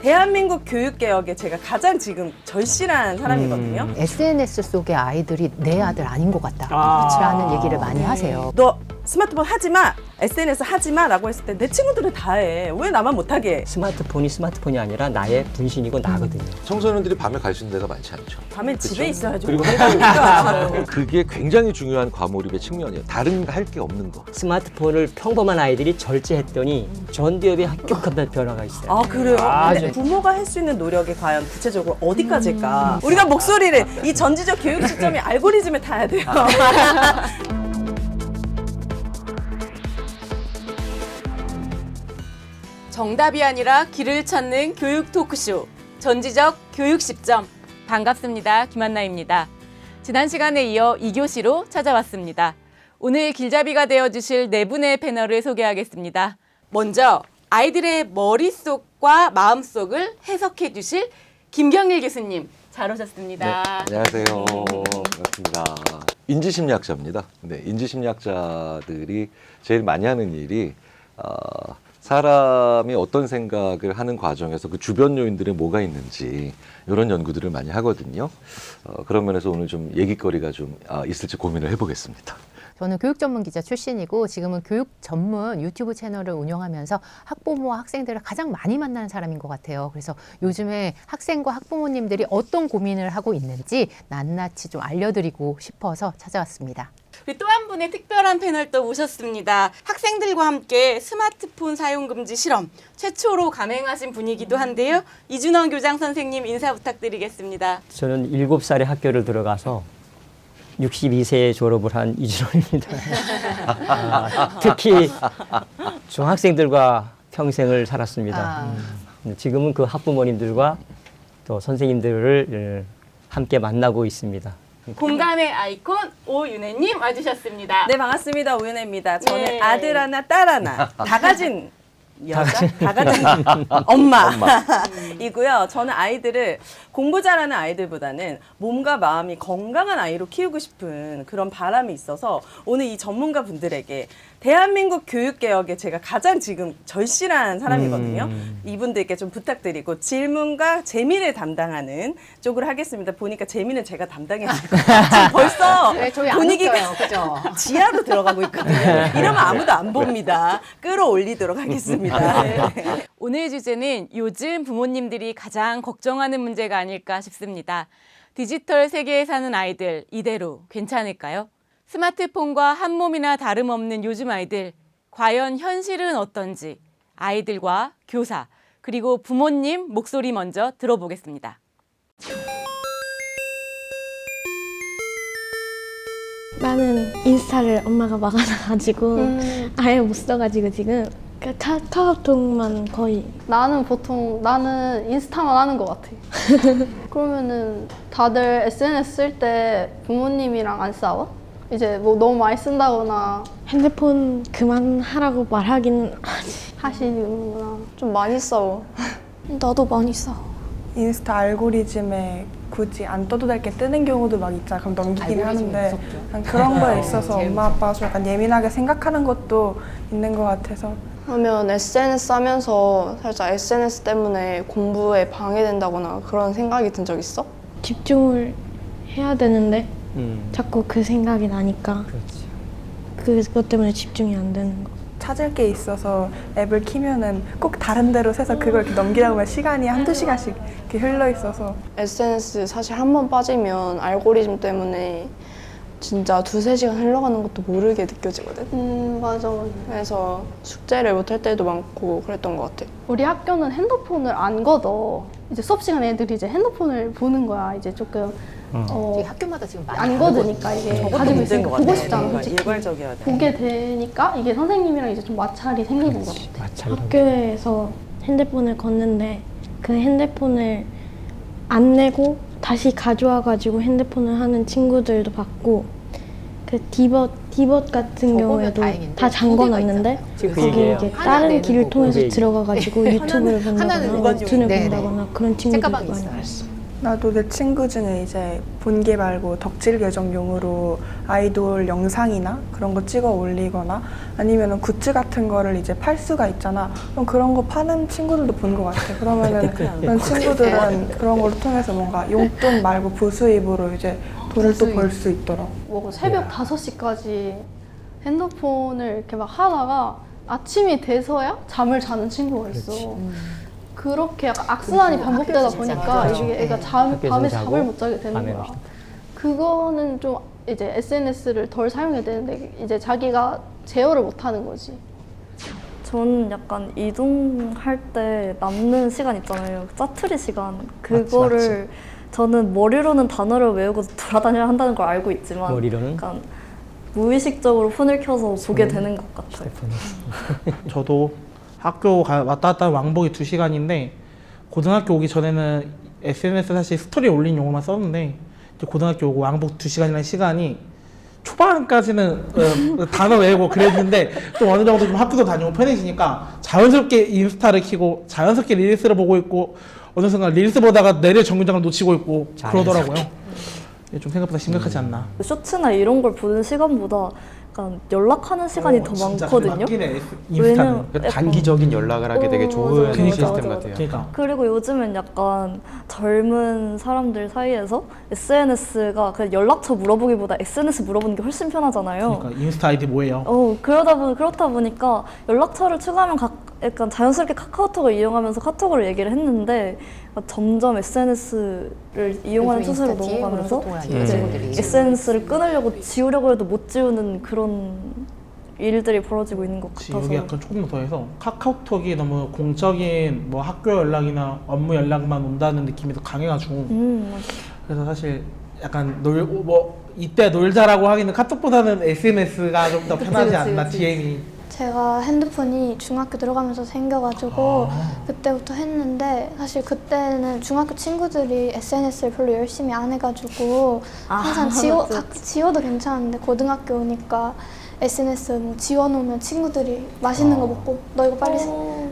대한민국 교육개혁에 제가 가장 지금 절실한 사람이거든요. SNS 속의 아이들이 내 아들 아닌 것 같다 라는 얘기를 많이 하세요. 너 스마트폰 하지 마, SNS 하지 마 라고 했을 때 내 친구들은 다 해. 왜 나만 못하게 해? 스마트폰이 스마트폰이 아니라 나의 분신이고 나거든요. 청소년들이 밤에 갈 수 있는 데가 많지 않죠. 밤엔 집에 있어야죠. 그리고 그러니까. 그게 굉장히 중요한 과몰입의 측면이에요. 다른 할 게 없는 거. 스마트폰을 평범한 아이들이 절제했더니 전두엽에 합격한 변화가 있어요. 아 그래요? 아주. 근데 부모가 할 수 있는 노력이 과연 구체적으로 어디까지일까? 우리가 목소리를 이 전지적 교육 시점이 알고리즘에 타야 돼요. 정답이 아니라 길을 찾는 교육 토크쇼 전지적 교육 10점. 반갑습니다. 김한나입니다. 지난 시간에 이어 2교시로 찾아왔습니다. 오늘 길잡이가 되어주실 네 분의 패널을 소개하겠습니다. 먼저 아이들의 머릿속과 마음속을 해석해 주실 김경일 교수님 잘 오셨습니다. 네, 안녕하세요. 반갑습니다. 인지심리학자입니다. 네, 인지심리학자들이 제일 많이 하는 일이 사람이 어떤 생각을 하는 과정에서 그 주변 요인들에 뭐가 있는지 이런 연구들을 많이 하거든요. 그런 면에서 오늘 좀 얘기거리가 좀 있을지 고민을 해보겠습니다. 저는 교육 전문 기자 출신이고 지금은 교육 전문 유튜브 채널을 운영하면서 학부모와 학생들을 가장 많이 만나는 사람인 것 같아요. 그래서 요즘에 학생과 학부모님들이 어떤 고민을 하고 있는지 낱낱이 좀 알려드리고 싶어서 찾아왔습니다. 우리 또 한 분의 특별한 패널 또 모셨습니다. 학생들과 함께 스마트폰 사용 금지 실험 최초로 감행하신 분이기도 한데요. 이준원 교장 선생님 인사 부탁드리겠습니다. 저는 7살에 학교를 들어가서 62세에 졸업을 한 이준원입니다. 특히 중학생들과 평생을 살았습니다. 지금은 그 학부모님들과 또 선생님들을 함께 만나고 있습니다. 공감의 아이콘 오윤혜님 와주셨습니다. 네 반갑습니다. 오윤혜입니다. 저는 네. 아들 하나 딸 하나 다 가진 여자, 다 가진 엄마이고요. 저는 아이들을 공부 잘하는 아이들보다는 몸과 마음이 건강한 아이로 키우고 싶은 그런 바람이 있어서 오늘 이 전문가 분들에게 대한민국 교육개혁에 제가 가장 지금 절실한 사람이거든요. 이분들께 좀 부탁드리고 질문과 재미를 담당하는 쪽으로 하겠습니다. 보니까 재미는 제가 담당해야 될 것 같아요. 지금 벌써 저희 분위기가 안 웃겨요, 그죠? 지하로 들어가고 있거든요. 이러면 아무도 안 봅니다. 끌어올리도록 하겠습니다. 네. 오늘 주제는 요즘 부모님들이 가장 걱정하는 문제가 아닐까 싶습니다. 디지털 세계에 사는 아이들 이대로 괜찮을까요? 스마트폰과 한 몸이나 다름없는 요즘 아이들, 과연 현실은 어떤지 아이들과 교사, 그리고 부모님 목소리 먼저 들어보겠습니다. 나는 인스타를 엄마가 막아놔가지고 아예 못 써가지고 지금 카카오톡만 거의. 나는 인스타만 하는 것 같아. 그러면은 다들 SNS 쓸 때 부모님이랑 안 싸워? 이제 뭐 너무 많이 쓴다거나 핸드폰 그만하라고 말하긴 하시는구나. 좀 많이 싸워. 나도 많이 써. 인스타 알고리즘에 굳이 안 떠도 될 게 뜨는 경우도 막 있잖아. 그럼 넘기긴 하는데 난 그런 거에 있어서 엄마 아빠가 좀 약간 예민하게 생각하는 것도 있는 것 같아서. 그러면 SNS 하면서 살짝 SNS 때문에 공부에 방해된다거나 그런 생각이 든 적 있어? 집중을 해야 되는데 자꾸 그 생각이 나니까 그것 때문에 집중이 안 되는 거. 찾을 게 있어서 앱을 키면은 꼭 다른 데로 새서 그걸 이렇게 넘기다 보면 시간이 한두 시간씩 이렇게 흘러 있어서. SNS 사실 한 번 빠지면 알고리즘 때문에 진짜 2-3시간 흘러가는 것도 모르게 느껴지거든. 맞아. 그래서 숙제를 못할 때도 많고 그랬던 것 같아. 우리 학교는 핸드폰을 안 걷어. 이제 수업 시간에 애들이 이제 핸드폰을 보는 거야. 이제 조금 되게 학교마다 지금 많이 안 걷으니까 이게 가지고 있으니까 보고 싶잖아. 솔직히. 일괄적이어야 돼. 보게 되니까 이게 선생님이랑 이제 좀 마찰이 생기는 것 같아. 학교에서 핸드폰을 걷는데 그 핸드폰을 안 내고 다시 가져와가지고 핸드폰을 하는 친구들도 봤고, 그 디봇 같은 경우에도 다행인데, 다 잠궈놨는데 거기 이제 다른 길을 통해서 들어가가지고 유튜브를 본다거나 웹툰을 본다거나 그런 친구들도 많이 봤어. 나도 내 친구 중에 이제 본계 말고 덕질 계정용으로 아이돌 영상이나 그런 거 찍어 올리거나 아니면은 굿즈 같은 거를 이제 팔 수가 있잖아. 그럼 그런 거 파는 친구들도 본 것 같아. 그러면은 그런 친구들은 그런 걸 통해서 뭔가 용돈 말고 부수입으로 이제 돈을 또 벌 수 있더라고. 뭐 새벽 5시까지 핸드폰을 이렇게 막 하다가 아침이 돼서야 잠을 자는 친구가 있어. 그렇게 약간 악순환이 반복되다 보니까 이게 애가 밤에 잠을 못 자게 되는 거야. 그거는 좀 이제 SNS를 덜 사용해야 되는데 이제 자기가 제어를 못 하는 거지. 저는 약간 이동할 때 남는 시간 있잖아요. 짜투리 시간. 그거를 저는 머리로는 단어를 외우고 돌아다녀야 한다는 걸 알고 있지만 머리로는? 약간 무의식적으로 폰을 켜서 보게 되는 것 같아요. 저도 학교 왔다 갔다 하는 왕복이 2시간인데 고등학교 오기 전에는 SNS 사실 스토리 올린 용어만 썼는데 이제 고등학교 오고 왕복 2시간이라는 시간이 초반까지는 단어 외우고 그랬는데 또 어느 정도 좀 학교도 다니고 편해지니까 자연스럽게 인스타를 켜고 자연스럽게 릴스를 보고 있고 어느 순간 릴스 보다가 내일 정류장을 놓치고 있고 그러더라고요. 좀 생각보다 심각하지 않나. 쇼츠나 이런 걸 보는 시간보다 약간 연락하는 시간이 더 많거든요. 맞기네, 왜냐면 단기적인 연락을 하게 되게 좋은 맞아, 시스템 맞아. 같아요. 그러니까. 그리고 요즘은 약간 젊은 사람들 사이에서 SNS가 그냥 연락처 물어보기보다 SNS 물어보는 게 훨씬 편하잖아요. 그러니까 인스타 아이디 뭐예요? 그렇다 보니까 연락처를 추가하면 약간 자연스럽게 카카오톡을 이용하면서 카톡으로 얘기를 했는데 점점 SNS를 이용하는 추세로 넘어가면서 SNS를 끊으려고 지우려고 해도 못 지우는 그런 일들이 벌어지고 있는 것 같아서. 여기 약간 조금 더 해서 카카오톡이 너무 공적인 뭐 학교 연락이나 업무 연락만 온다는 느낌이 더 강해가지고 그래서 사실 약간 이때 놀자라고 하기는 카톡보다는 SNS가 좀 더 편하지 않나. DM이 제가 핸드폰이 중학교 들어가면서 생겨가지고 그때부터 했는데 사실 그때는 중학교 친구들이 SNS를 별로 열심히 안 해가지고 항상 지워도 괜찮은데 고등학교 오니까 SNS 뭐 지워놓으면 친구들이 맛있는 거 먹고 너 이거 빨리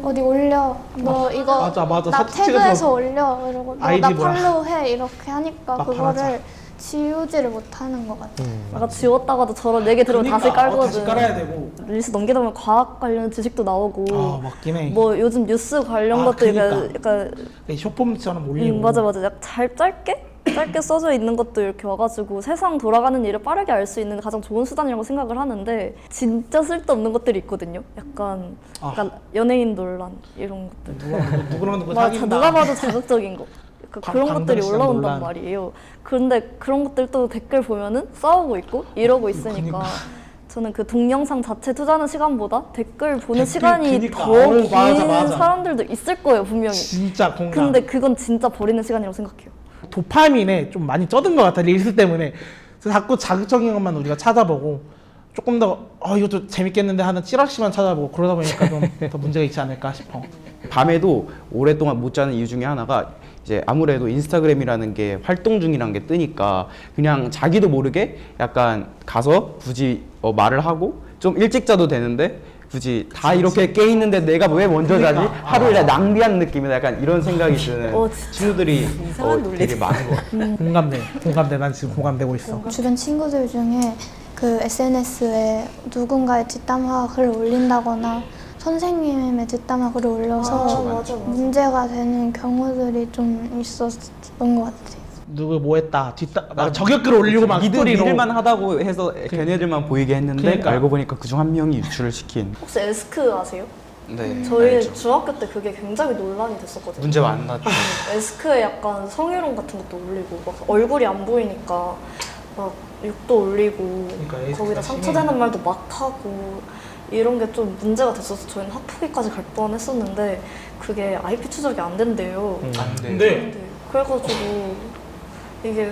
어디 올려 너 이거 맞아. 나 태그해서 올려 이러고 너 나 뭐야. 팔로우해 이렇게 하니까 그거를 지우지를 못하는 것 같아요. 내가 지웠다가도 저런 얘기 들으면 다시 깔거든. 다시 깔아야 되고. 릴스 넘기다 보면 과학 관련 지식도 나오고 맞긴 해. 뭐 요즘 뉴스 관련 것도 약간 쇼폼처럼 올리고. 맞아. 짧게 써져 있는 것도 이렇게 와가지고 세상 돌아가는 일을 빠르게 알 수 있는 가장 좋은 수단이라고 생각을 하는데 진짜 쓸데없는 것들이 있거든요. 약간 연예인 논란 이런 것들. 누구랑 누가 봐도 자극적인 거. 그런 것들이 올라온단 논란. 말이에요. 그런데 그런 것들 또 댓글 보면은 싸우고 있고 이러고 있으니까 저는 그 동영상 자체 투자하는 시간보다 댓글 보는 시간이 더 긴 사람들도 있을 거예요, 분명히. 진짜 공감. 근데 그건 진짜 버리는 시간이라고 생각해요. 도파민에 좀 많이 쩌든 것 같아, 릴스 때문에. 그래서 자꾸 자극적인 것만 우리가 찾아보고 조금 더 이것도 재밌겠는데 하는 찌라시만 찾아보고 그러다 보니까 좀 더 문제가 있지 않을까 싶어. 밤에도 오랫동안 못 자는 이유 중에 하나가 이제 아무래도 인스타그램이라는 게 활동 중이라는 게 뜨니까 그냥 자기도 모르게 약간 가서 굳이 말을 하고 좀 일찍 자도 되는데 굳이 다 이렇게 깨 있는데 내가 왜 먼저 자지? 하루 일을 낭비하는 느낌이다. 약간 이런 생각이 드는 친구들이 되게 많은 것 같아요. 공감돼. 난 지금 공감되고 있어. 주변 친구들 중에 그 SNS에 누군가의 뒷담화 글을 올린다거나 선생님의 뒷담화 글을 올려서 문제가 되는 경우들이 좀 있었던 것 같아요. 누구 뭐 했다, 저격글을 올리고 막 스토리로. 믿을만 하다고 해서 걔네들만 보이게 했는데 그러니까. 알고 보니까 그중 한 명이 유출을 시킨. 혹시 에스크 아세요? 네. 저희 알죠. 중학교 때 그게 굉장히 논란이 됐었거든요. 문제 많았죠. 에스크에 약간 성희롱 같은 것도 올리고 막 얼굴이 안 보이니까 막 욕도 올리고 그러니까 거기다 상처되는 말도 막 하고 이런 게 좀 문제가 됐어서 저희는 학폭위까지 갈 뻔했었는데 그게 IP 추적이 안 된대요. 안 돼. 근데 그래가지고 이게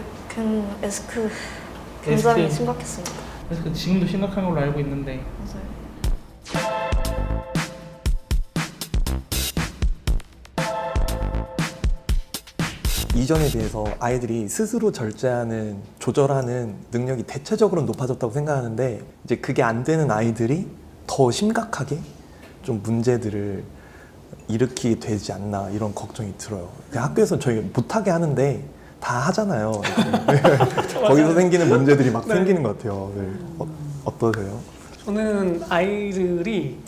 에스크 굉장히 심각했습니다. 그래서 지금도 심각한 걸로 알고 있는데. 맞아요. 이전에 비해서 아이들이 스스로 절제하는, 조절하는 능력이 대체적으로 높아졌다고 생각하는데 이제 그게 안 되는 아이들이 더 심각하게 좀 문제들을 일으키게 되지 않나 이런 걱정이 들어요. 학교에서 저희 못하게 하는데 다 하잖아요. 거기서 생기는 문제들이 막 생기는 것 같아요. 네. 어떠세요? 저는 아이들이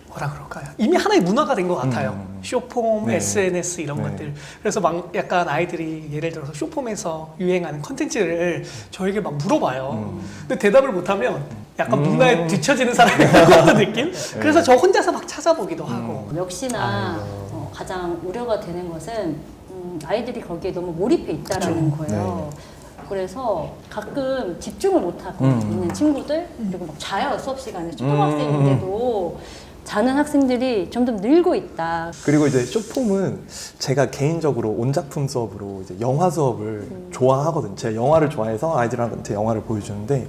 뭐라 그럴까요? 이미 하나의 문화가 된 것 같아요. 쇼폼, 네. SNS 이런 네. 것들. 그래서 막 약간 아이들이 예를 들어서 쇼폼에서 유행하는 컨텐츠를 저에게 막 물어봐요. 근데 대답을 못하면 약간 문화에 뒤처지는 사람이 같은 느낌? 그래서 저 혼자서 막 찾아보기도 하고. 역시나 가장 우려가 되는 것은 아이들이 거기에 너무 몰입해 있다라는 거예요. 그래서 가끔 집중을 못하고 있는 친구들, 그리고 막 자요, 수업 시간에. 초등학생인데도 자는 학생들이 점점 늘고 있다. 그리고 이제 쇼폼은 제가 개인적으로 온작품 수업으로 이제 영화 수업을 좋아하거든요. 제가 영화를 좋아해서 아이들한테 영화를 보여주는데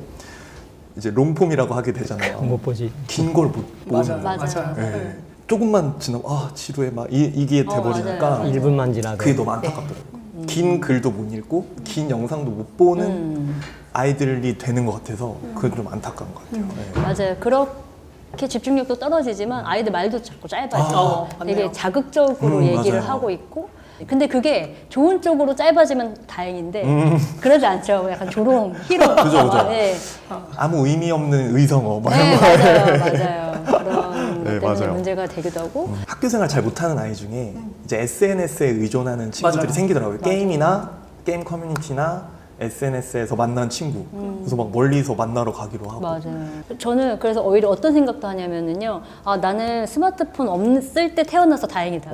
이제 롱폼이라고 하게 되잖아요. 못 보지. 긴 걸 못 보는. 맞아요. 네. 조금만 지나면 지루해 막 이게 돼버리니까 맞아요. 1분만 지나도 그게 너무 안타깝더라고요. 긴 글도 못 읽고 긴 영상도 못 보는 아이들이 되는 것 같아서 그건 좀 안타까운 것 같아요. 네. 맞아요. 그렇게 집중력도 떨어지지만 아이들 말도 자꾸 짧아지고 되게 맞네요. 자극적으로 얘기를 맞아요. 하고 있고 근데 그게 좋은 쪽으로 짧아지면 다행인데 그러지 않죠. 약간 조롱, 희롱. 그죠. 네. 아무 의미 없는 의성어 막 네, 이런 거. 맞아요. 그런 네, 것 때문에 맞아요. 문제가 되기도 하고 학교 생활 잘 못하는 아이 중에 이제 SNS에 의존하는 친구들이 맞아요. 생기더라고요. 게임이나 게임 커뮤니티나 SNS에서 만난 친구. 그래서 막 멀리서 만나러 가기로 하고. 맞아요. 저는 그래서 오히려 어떤 생각도 하냐면은요. 나는 스마트폰 없을 때 태어나서 다행이다.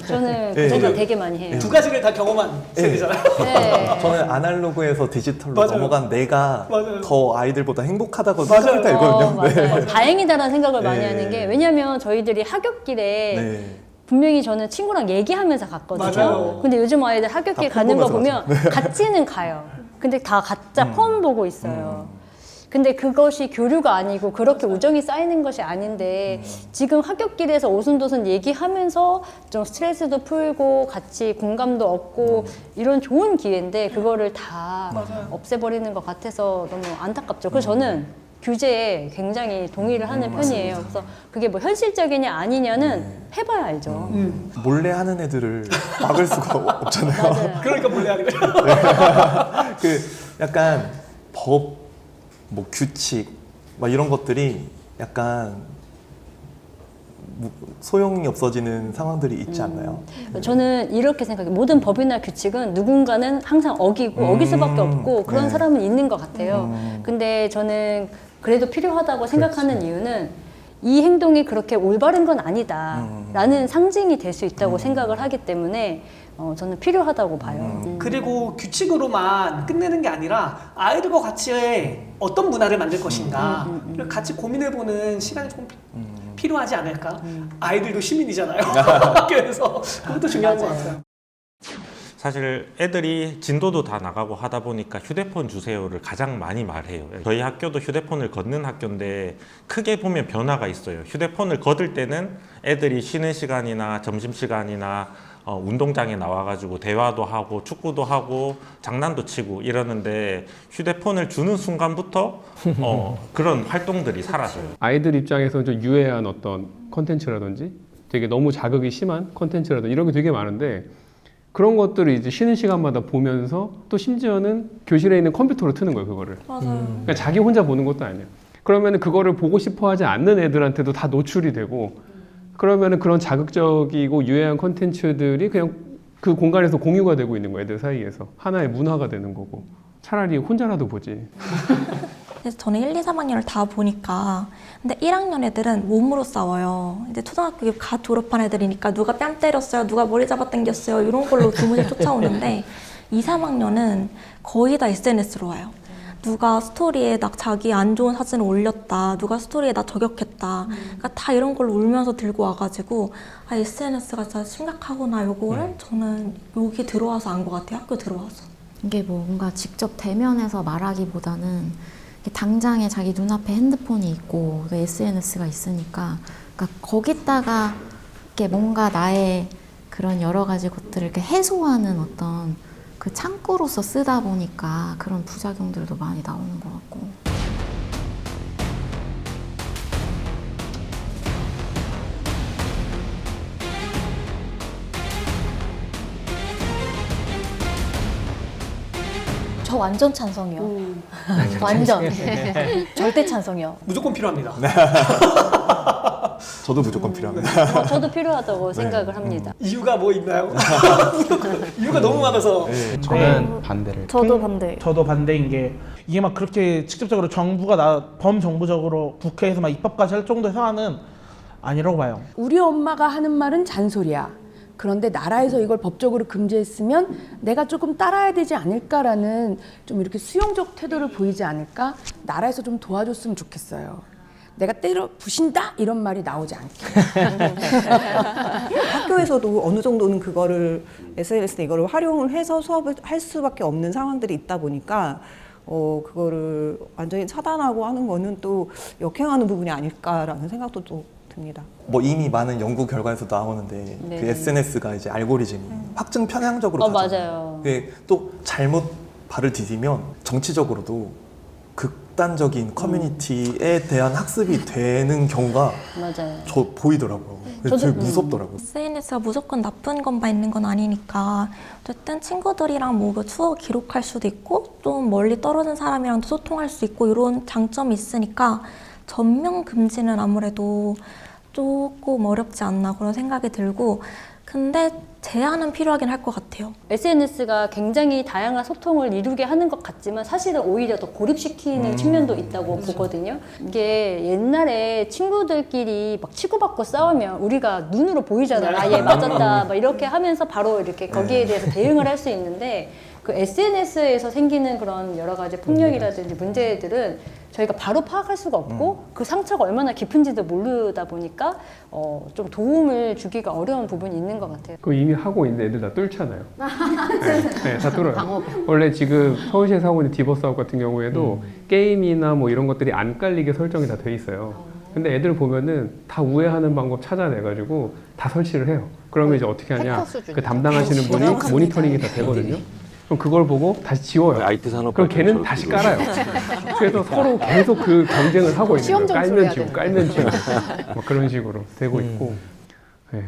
저는 그 생각 되게 많이 해요. 두 가지를 다 경험한 세대잖아요. 네. 저는 아날로그에서 디지털로 맞아요. 넘어간 내가 맞아요. 더 아이들보다 행복하다고 생각할 때 있거든요. 맞아요. 다행이다라는 생각을 많이 네. 하는 게 왜냐면 저희들이 하굣길에 네. 분명히 저는 친구랑 얘기하면서 갔거든요. 맞아요. 근데 요즘 아이들 하굣길 다 가는 거 폰 보면 보면서 같이는 가요. 근데 다 가짜 폰 보고 있어요. 근데 그것이 교류가 아니고 그렇게 우정이 쌓이는 것이 아닌데 지금 하굣길에서 오순도순 얘기하면서 좀 스트레스도 풀고 같이 공감도 얻고 이런 좋은 기회인데 그거를 다 없애버리는 것 같아서 너무 안타깝죠. 그래서 저는 규제에 굉장히 동의를 하는 편이에요. 그래서 그게 뭐 현실적이냐 아니냐는 해봐야 알죠. 몰래 하는 애들을 막을 수가 없잖아요. 맞아요. 그러니까 몰래 하는 거죠. 그 약간 법, 뭐 규칙, 막 이런 것들이 약간 소용이 없어지는 상황들이 있지 않나요? 저는 이렇게 생각해요. 모든 법이나 규칙은 누군가는 항상 어기고 어길 수밖에 없고 그런 네. 사람은 있는 것 같아요. 근데 저는 그래도 필요하다고 생각하는 이유는 이 행동이 그렇게 올바른 건 아니다 라는 상징이 될 수 있다고 생각을 하기 때문에 저는 필요하다고 봐요. 그리고 규칙으로만 끝내는 게 아니라 아이들과 같이 어떤 문화를 만들 것인가 를 같이 고민해보는 시간이 조금 필요하지 않을까? 아이들도 시민이잖아요. 학교에서 그것도 중요한 것 같아요. 사실 애들이 진도도 다 나가고 하다 보니까 휴대폰 주세요를 가장 많이 말해요. 저희 학교도 휴대폰을 걷는 학교인데 크게 보면 변화가 있어요. 휴대폰을 걷을 때는 애들이 쉬는 시간이나 점심시간이나 운동장에 나와가지고 대화도 하고 축구도 하고 장난도 치고 이러는데 휴대폰을 주는 순간부터 그런 활동들이 사라져요. 아이들 입장에서 좀 유해한 어떤 컨텐츠라든지 되게 너무 자극이 심한 컨텐츠라든지 이런 게 되게 많은데 그런 것들을 이제 쉬는 시간마다 보면서 또 심지어는 교실에 있는 컴퓨터로 트는 거예요, 그거를. 맞아요. 그러니까 자기 혼자 보는 것도 아니에요. 그러면 그거를 보고 싶어 하지 않는 애들한테도 다 노출이 되고 그러면 그런 자극적이고 유해한 콘텐츠들이 그냥 그 공간에서 공유가 되고 있는 거예요, 애들 사이에서. 하나의 문화가 되는 거고. 차라리 혼자라도 보지. 그래서 저는 1, 2, 3학년을 다 보니까 근데 1학년 애들은 몸으로 싸워요. 이제 초등학교 갓 졸업한 애들이니까 누가 뺨 때렸어요, 누가 머리 잡아당겼어요 이런 걸로 교무실 쫓아오는데 2, 3학년은 거의 다 SNS로 와요. 누가 스토리에 나 자기 안 좋은 사진을 올렸다, 누가 스토리에 나 저격했다, 그러니까 다 이런 걸 울면서 들고 와가지고 SNS가 진짜 심각하구나 요거를 저는 여기 들어와서 안 것 같아요, 학교 들어와서. 이게 뭐 뭔가 직접 대면해서 말하기보다는 당장에 자기 눈앞에 핸드폰이 있고 SNS가 있으니까 그러니까 거기다가 이렇게 뭔가 나의 그런 여러 가지 것들을 이렇게 해소하는 어떤 그 창구로서 쓰다 보니까 그런 부작용들도 많이 나오는 것 같고. 저 완전 찬성이요. 완전. 절대 찬성이요. 무조건 필요합니다. 저도 무조건 필요합니다. 저도 필요하다고 생각을 합니다. 이유가 뭐 있나요? 이유가 너무 많아서. 저는 반대를. 저도 반대. 저도 반대인 게 이게 막 그렇게 직접적으로 정부가 범정부적으로 국회에서 막 입법까지 할 정도의 사안은 아니라고 봐요. 우리 엄마가 하는 말은 잔소리야. 그런데 나라에서 이걸 법적으로 금지했으면 내가 조금 따라야 되지 않을까라는 좀 이렇게 수용적 태도를 보이지 않을까? 나라에서 좀 도와줬으면 좋겠어요. 내가 때려 부신다 이런 말이 나오지 않게. 학교에서도 어느 정도는 그거를 SNS나 이거를 활용을 해서 수업을 할 수밖에 없는 상황들이 있다 보니까 그거를 완전히 차단하고 하는 거는 또 역행하는 부분이 아닐까라는 생각도 또 듭니다. 뭐 이미 많은 연구 결과에서 나오는데 네. 그 SNS가 이제 알고리즘이 확증 편향적으로 가잖아요. 맞아요. 그게 또 잘못 발을 디디면 정치적으로도 극단적인 커뮤니티에 대한 학습이 되는 경우가 맞아요. 저 보이더라고요. 그래서 되게 무섭더라고요. SNS가 무조건 나쁜 것만 있는 건 아니니까 어쨌든 친구들이랑 뭐 추억 기록할 수도 있고 좀 멀리 떨어진 사람이랑도 소통할 수 있고 이런 장점이 있으니까 전면 금지는 아무래도 조금 어렵지 않나 그런 생각이 들고 근데 제한은 필요하긴 할 것 같아요. SNS가 굉장히 다양한 소통을 이루게 하는 것 같지만 사실은 오히려 더 고립시키는 측면도 있다고 보거든요. 이게 옛날에 친구들끼리 막 치고받고 싸우면 우리가 눈으로 보이잖아요. 아, 얘 맞았다. 막 이렇게 하면서 바로 이렇게 거기에 대해서 대응을 할 수 있는데 그 SNS에서 생기는 그런 여러 가지 폭력이라든지 문제들은 저희가 바로 파악할 수가 없고 그 상처가 얼마나 깊은지도 모르다 보니까 좀 도움을 주기가 어려운 부분이 있는 것 같아요. 그거 이미 하고 있는데 애들 다 뚫잖아요. 네, 다 뚫어요. 원래 지금 서울시에서 하고 있는 디버스아웃 같은 경우에도 게임이나 뭐 이런 것들이 안 깔리게 설정이 다 돼 있어요. 근데 애들 보면은 다 우회하는 방법 찾아내가지고 다 설치를 해요. 그러면 이제 어떻게 하냐? 그 담당하시는 분이 모니터링이 다 되거든요. 그럼 그걸 보고 다시 지워요. IT 산업 그럼 걔는 다시 깔아요. 그래서 서로 계속 그 경쟁을 하고 있는 거예요. 깔면 지우고, 깔면 지우고. 뭐 그런 식으로 되고 있고. 네.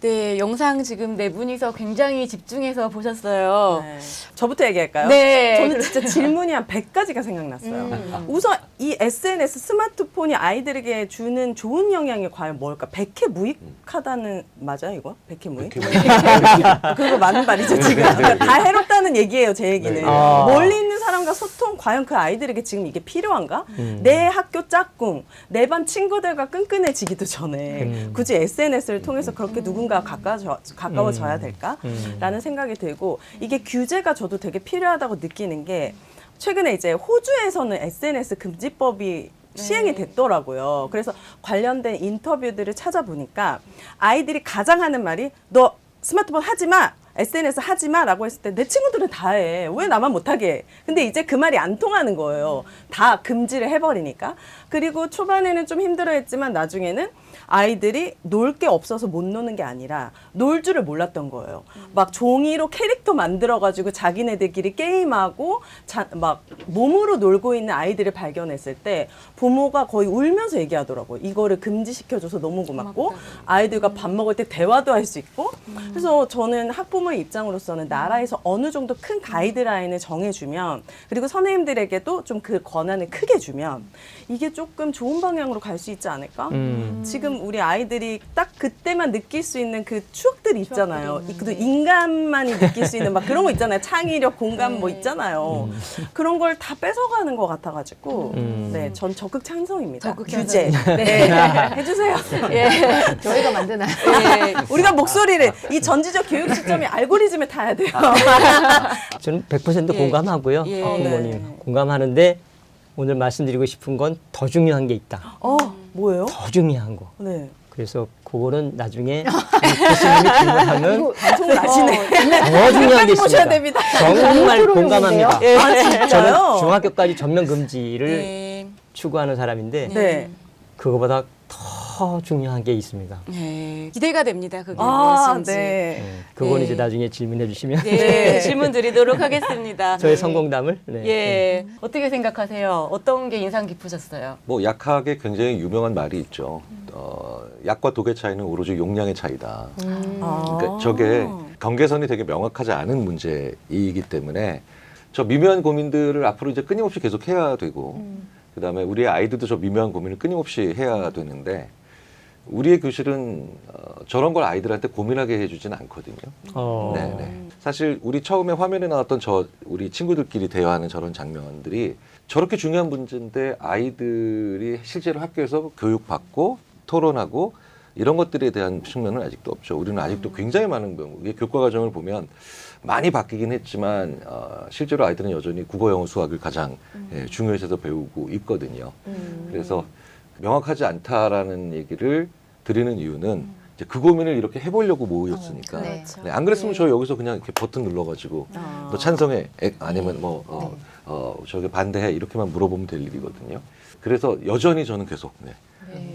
네, 영상 지금 네 분이서 굉장히 집중해서 보셨어요. 네. 저부터 얘기할까요? 네. 저는 진짜 질문이 한 100가지가 생각났어요. 우선 이 SNS 스마트폰이 아이들에게 주는 좋은 영향이 과연 뭘까? 백해무익하다는 맞아요 이거? 백해무익? 그거 맞는 말이죠 지금. 그러니까 다 해롭다는 얘기예요 제 얘기는. 네. 멀리 있는 사람과 소통 과연 그 아이들에게 지금 이게 필요한가? 내 학교 짝꿍, 내 반 친구들과 끈끈해지기도 전에 굳이 SNS를 통해서 그렇게 누군가 가까워져야 될까라는 생각이 들고 이게 규제가 저도 되게 필요하다고 느끼는 게 최근에 이제 호주에서는 SNS 금지법이 시행이 됐더라고요. 그래서 관련된 인터뷰들을 찾아보니까 아이들이 가장 하는 말이 너 스마트폰 하지 마. SNS 하지 마 라고 했을 때 내 친구들은 다 해. 왜 나만 못하게 해? 근데 이제 그 말이 안 통하는 거예요. 다 금지를 해버리니까. 그리고 초반에는 좀 힘들어했지만 나중에는 아이들이 놀 게 없어서 못 노는 게 아니라 놀 줄을 몰랐던 거예요. 막 종이로 캐릭터 만들어가지고 자기네들끼리 게임하고 막 몸으로 놀고 있는 아이들을 발견했을 때 부모가 거의 울면서 얘기하더라고요. 이거를 금지시켜줘서 너무 고맙고 아이들과 밥 먹을 때 대화도 할 수 있고 그래서 저는 학부모의 입장으로서는 나라에서 어느 정도 큰 가이드라인을 정해주면 그리고 선생님들에게도 좀 그 권한을 크게 주면 이게 조금 좋은 방향으로 갈 수 있지 않을까? 지금 우리 아이들이 딱 그때만 느낄 수 있는 그 추억들이 있잖아요. 그 인간만이 느낄 수 있는 막 그런 거 있잖아요. 창의력, 공감 뭐 있잖아요. 그런 걸 다 뺏어가는 것 같아가지고 네, 전 적극 찬성입니다. 규제. 네. 해주세요. 예. 저희가 만드나요? 예. 우리가 목소리를 이 전지적 교육 시점이 알고리즘에 타야 돼요. 저는 100% 공감하고요. 예. 부모님 공감하는데 오늘 말씀드리고 싶은 건 더 중요한 게 있다. 뭐예요? 더 중요한 거. 네. 그래서 그거는 나중에 교수님이 질문하면 이거 방송을 아시네. 더 중요한 게 보셔야 있습니다. 됩니다. 정말 공감합니다. 예. 아, 진짜요? 저는 중학교까지 전면 금지를 추구하는 사람인데 네. 그거보다 더 중요한 게 있습니다. 네, 기대가 됩니다. 그게 아, 무엇인지. 네. 그건 네. 이제 나중에 질문해 주시면 네, 질문 드리도록 하겠습니다. 저의 성공담을. 네. 예, 어떻게 생각하세요? 어떤 게 인상 깊으셨어요? 뭐 약학에 굉장히 유명한 말이 있죠. 약과 독의 차이는 오로지 용량의 차이다. 그러니까 저게 경계선이 되게 명확하지 않은 문제이기 때문에 저 미묘한 고민들을 앞으로 이제 끊임없이 계속 해야 되고 그다음에 우리의 아이들도 저 미묘한 고민을 끊임없이 해야 되는데 우리의 교실은 저런 걸 아이들한테 고민하게 해주지는 않거든요. 네네. 사실 우리 처음에 화면에 나왔던 우리 친구들끼리 대화하는 저런 장면들이 저렇게 중요한 문제인데 아이들이 실제로 학교에서 교육받고 토론하고 이런 것들에 대한 측면은 아직도 없죠. 우리는 아직도 굉장히 많은 이게 교과 과정을 보면 많이 바뀌긴 했지만 실제로 아이들은 여전히 국어, 영어, 수학을 가장 중요시해서 배우고 있거든요. 그래서 명확하지 않다라는 얘기를 드리는 이유는 이제 그 고민을 이렇게 해보려고 모였으니까. 그렇죠. 네, 안 그랬으면 저 여기서 그냥 이렇게 버튼 눌러가지고 너 찬성해? 아니면 저기 반대해? 이렇게만 물어보면 될 일이거든요. 그래서 여전히 저는 계속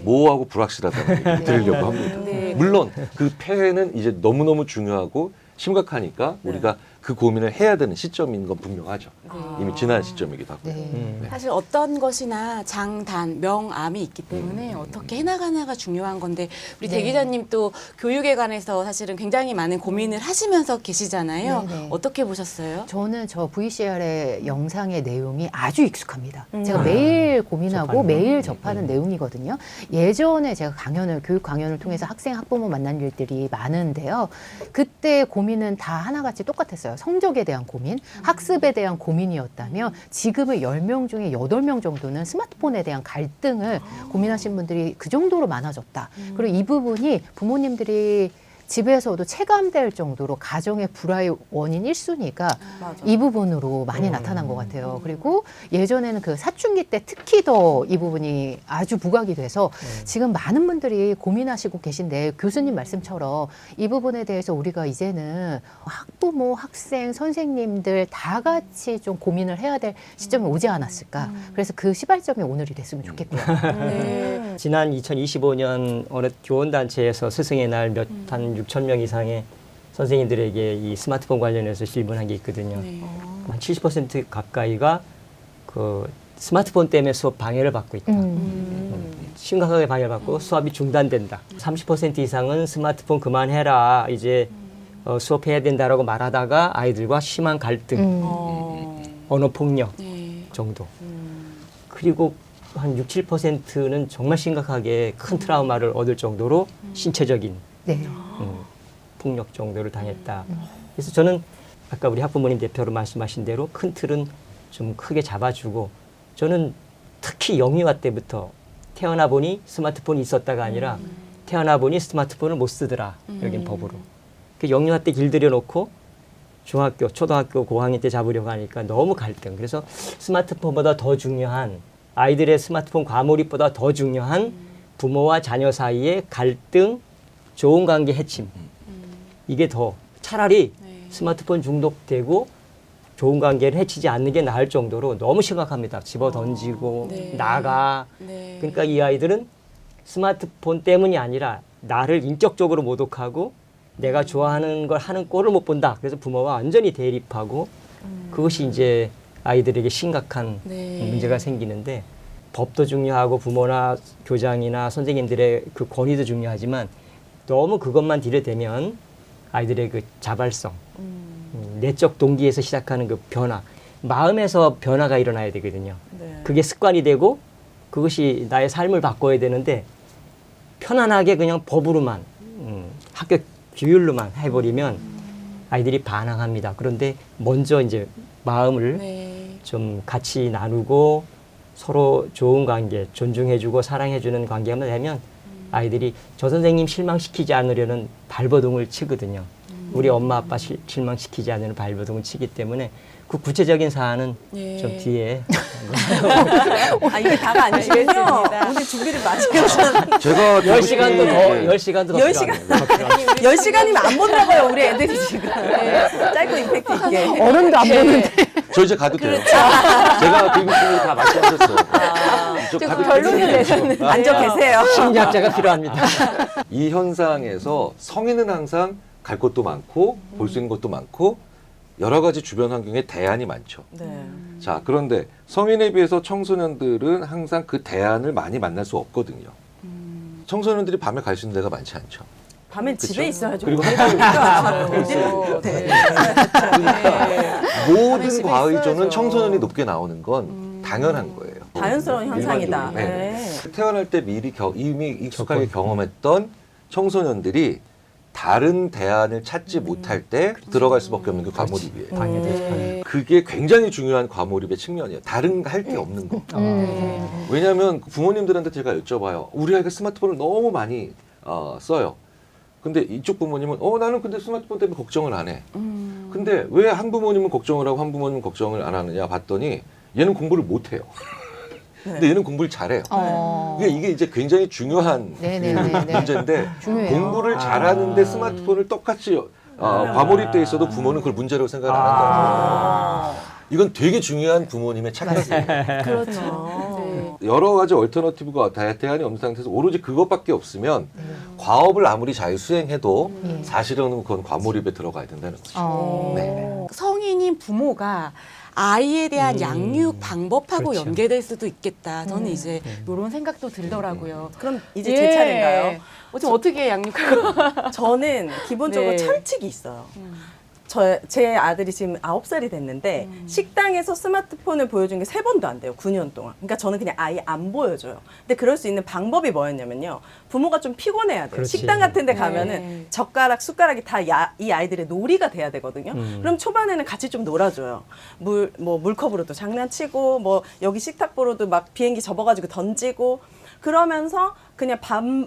모호하고 불확실하다는 얘기를 드리려고 합니다. 물론 그 폐해는 이제 너무너무 중요하고 심각하니까 우리가 그 고민을 해야 되는 시점인 건 분명하죠. 이미 지난 시점이기도 하고요. 사실 어떤 것이나 장단, 명암이 있기 때문에 어떻게 해나가나가 중요한 건데 우리 대 기자님 또 교육에 관해서 사실은 굉장히 많은 고민을 하시면서 계시잖아요. 네네. 어떻게 보셨어요? 저는 저 VCR의 영상의 내용이 아주 익숙합니다. 제가 매일 고민하고 매일 접하는 내용이거든요. 예전에 제가 교육 강연을 통해서 학생, 학부모 만난 일들이 많은데요. 그때 고민은 다 하나같이 똑같았어요. 성적에 대한 고민, 학습에 대한 고민이었다면 지금의 10명 중에 8명 정도는 스마트폰에 대한 갈등을 고민하신 분들이 그 정도로 많아졌다. 그리고 이 부분이 부모님들이 집에서도 체감될 정도로 가정의 불화의 원인 1순위가 이 부분으로 많이 나타난 것 같아요. 그리고 예전에는 그 사춘기 때 특히 더 이 부분이 아주 부각이 돼서 지금 많은 분들이 고민하시고 계신데 교수님 말씀처럼 이 부분에 대해서 우리가 이제는 학부모, 학생, 선생님들 다 같이 좀 고민을 해야 될 시점이 오지 않았을까. 그래서 그 시발점이 오늘이 됐으면 좋겠고요. 지난 2025년 어느 교원단체에서 스승의 날 한 6천 명 이상의 선생님들에게 이 스마트폰 관련해서 질문한 게 있거든요. 한 70% 가까이가 그 스마트폰 때문에 수업 방해를 받고 있다. 심각하게 방해를 받고 수업이 중단된다. 30% 이상은 스마트폰 그만해라. 이제 수업해야 된다라고 말하다가 아이들과 심한 갈등, 언어 폭력 정도. 그리고 한 6, 7%는 정말 심각하게 큰 트라우마를 얻을 정도로 신체적인 폭력 정도를 당했다. 그래서 저는 아까 우리 학부모님 대표로 말씀하신 대로 큰 틀은 좀 크게 잡아주고 저는 특히 영유아 때부터 태어나 보니 스마트폰이 있었다가 아니라 태어나 보니 스마트폰을 못 쓰더라. 여긴 법으로. 그 영유아 때 길들여 놓고 중학교, 초등학교 고학년 때 잡으려고 하니까 너무 갈등. 그래서 스마트폰보다 더 중요한 아이들의 스마트폰 과몰입보다 더 중요한 부모와 자녀 사이의 갈등, 좋은 관계 해침. 이게 더 차라리 스마트폰 중독되고 좋은 관계를 해치지 않는 게 나을 정도로 너무 심각합니다. 집어 던지고 나가. 그러니까 이 아이들은 스마트폰 때문이 아니라 나를 인격적으로 모독하고 내가 좋아하는 걸 하는 꼴을 못 본다. 그래서 부모와 완전히 대립하고 그것이 이제 아이들에게 심각한 문제가 생기는데 법도 중요하고 부모나 교장이나 선생님들의 그 권위도 중요하지만 너무 그것만 들여대면 아이들의 그 자발성, 내적 동기에서 시작하는 그 변화, 마음에서 변화가 일어나야 되거든요. 그게 습관이 되고 그것이 나의 삶을 바꿔야 되는데 편안하게 그냥 법으로만 학교 규율로만 해버리면 아이들이 반항합니다. 그런데 먼저 이제 마음을 좀 같이 나누고 서로 좋은 관계, 존중해주고 사랑해주는 관계가 되면 아이들이 저 선생님 실망시키지 않으려는 발버둥을 치거든요. 우리 엄마 아빠 실망시키지 않으려는 발버둥을 치기 때문에 그 구체적인 사안은 좀 뒤에. 이게 다가 아니시군요. 오늘 준비를 많이 하셨어요. 제가 10시간도 더 10시간이면 안 본다고요, 우리 애들이 지금. 짧고 임팩트 있게. 어른도 안 보는데. 저 이제 가도 돼요. 제가 교육팀이 다 말씀하셨어요. 결론을 내셨네. 앉아 계세요. 심리학자가 필요합니다. 이 현상에서 성인은 항상 갈 곳도 많고 볼 수 있는 것도 많고 여러 가지 주변 환경에 대안이 많죠. 자, 그런데 성인에 비해서 청소년들은 항상 그 대안을 많이 만날 수 없거든요. 청소년들이 밤에 갈 수 있는 데가 많지 않죠. 밤엔 그쵸? 집에 있어야죠. 그리고 그러니까. 그렇죠. 네. 모든 집에 과의조는 있어야죠. 청소년이 높게 나오는 건 당연한 거예요. 자연스러운 현상이다. 일반적으로. 네. 네. 태어날 때 미리 이미 익숙하게 경험했던 청소년들이 다른 대안을 찾지 못할 때 들어갈 수밖에 없는 게 과몰입이에요. 그게 굉장히 중요한 과몰입의 측면이에요. 다른 할 게 없는 거. 왜냐하면 부모님들한테 제가 여쭤봐요. 우리 아이가 스마트폰을 너무 많이 써요. 근데 이쪽 부모님은 나는 근데 스마트폰 때문에 걱정을 안 해. 근데 왜 한 부모님은 걱정을 하고 한 부모님은 걱정을 안 하느냐 봤더니 얘는 공부를 못 해요. 근데 얘는 공부를 잘해요. 이게 이제 굉장히 중요한 문제인데 중요해요. 공부를 잘하는데 스마트폰을 똑같이 과몰입돼 있어도 부모는 그걸 문제라고 생각을 안 한다는 거예요. 이건 되게 중요한 부모님의 착각이에요. 그렇죠. 여러 가지 얼터너티브가 대안이 없는 상태에서 오로지 그것밖에 없으면 과업을 아무리 잘 수행해도 사실은 그건 과몰입에 들어가야 된다는 거죠. 네. 성인인 부모가 아이에 대한 양육 방법하고 그렇죠. 연계될 수도 있겠다. 저는 이제 이런 생각도 들더라고요. 그럼 이제 제 차례인가요? 좀 어떻게 양육하고? 저는 기본적으로 네. 철칙이 있어요. 제 아들이 지금 9살이 됐는데 식당에서 스마트폰을 보여준 게 3번도 안 돼요. 9년 동안. 그러니까 저는 그냥 아예 안 보여줘요. 근데 그럴 수 있는 방법이 뭐였냐면요. 부모가 좀 피곤해야 돼요. 그렇지. 식당 같은 데 가면은 젓가락, 숟가락이 다 이 아이들의 놀이가 돼야 되거든요. 그럼 초반에는 같이 좀 놀아줘요. 물컵으로도 장난치고 여기 식탁보로도 막 비행기 접어가지고 던지고 그러면서 그냥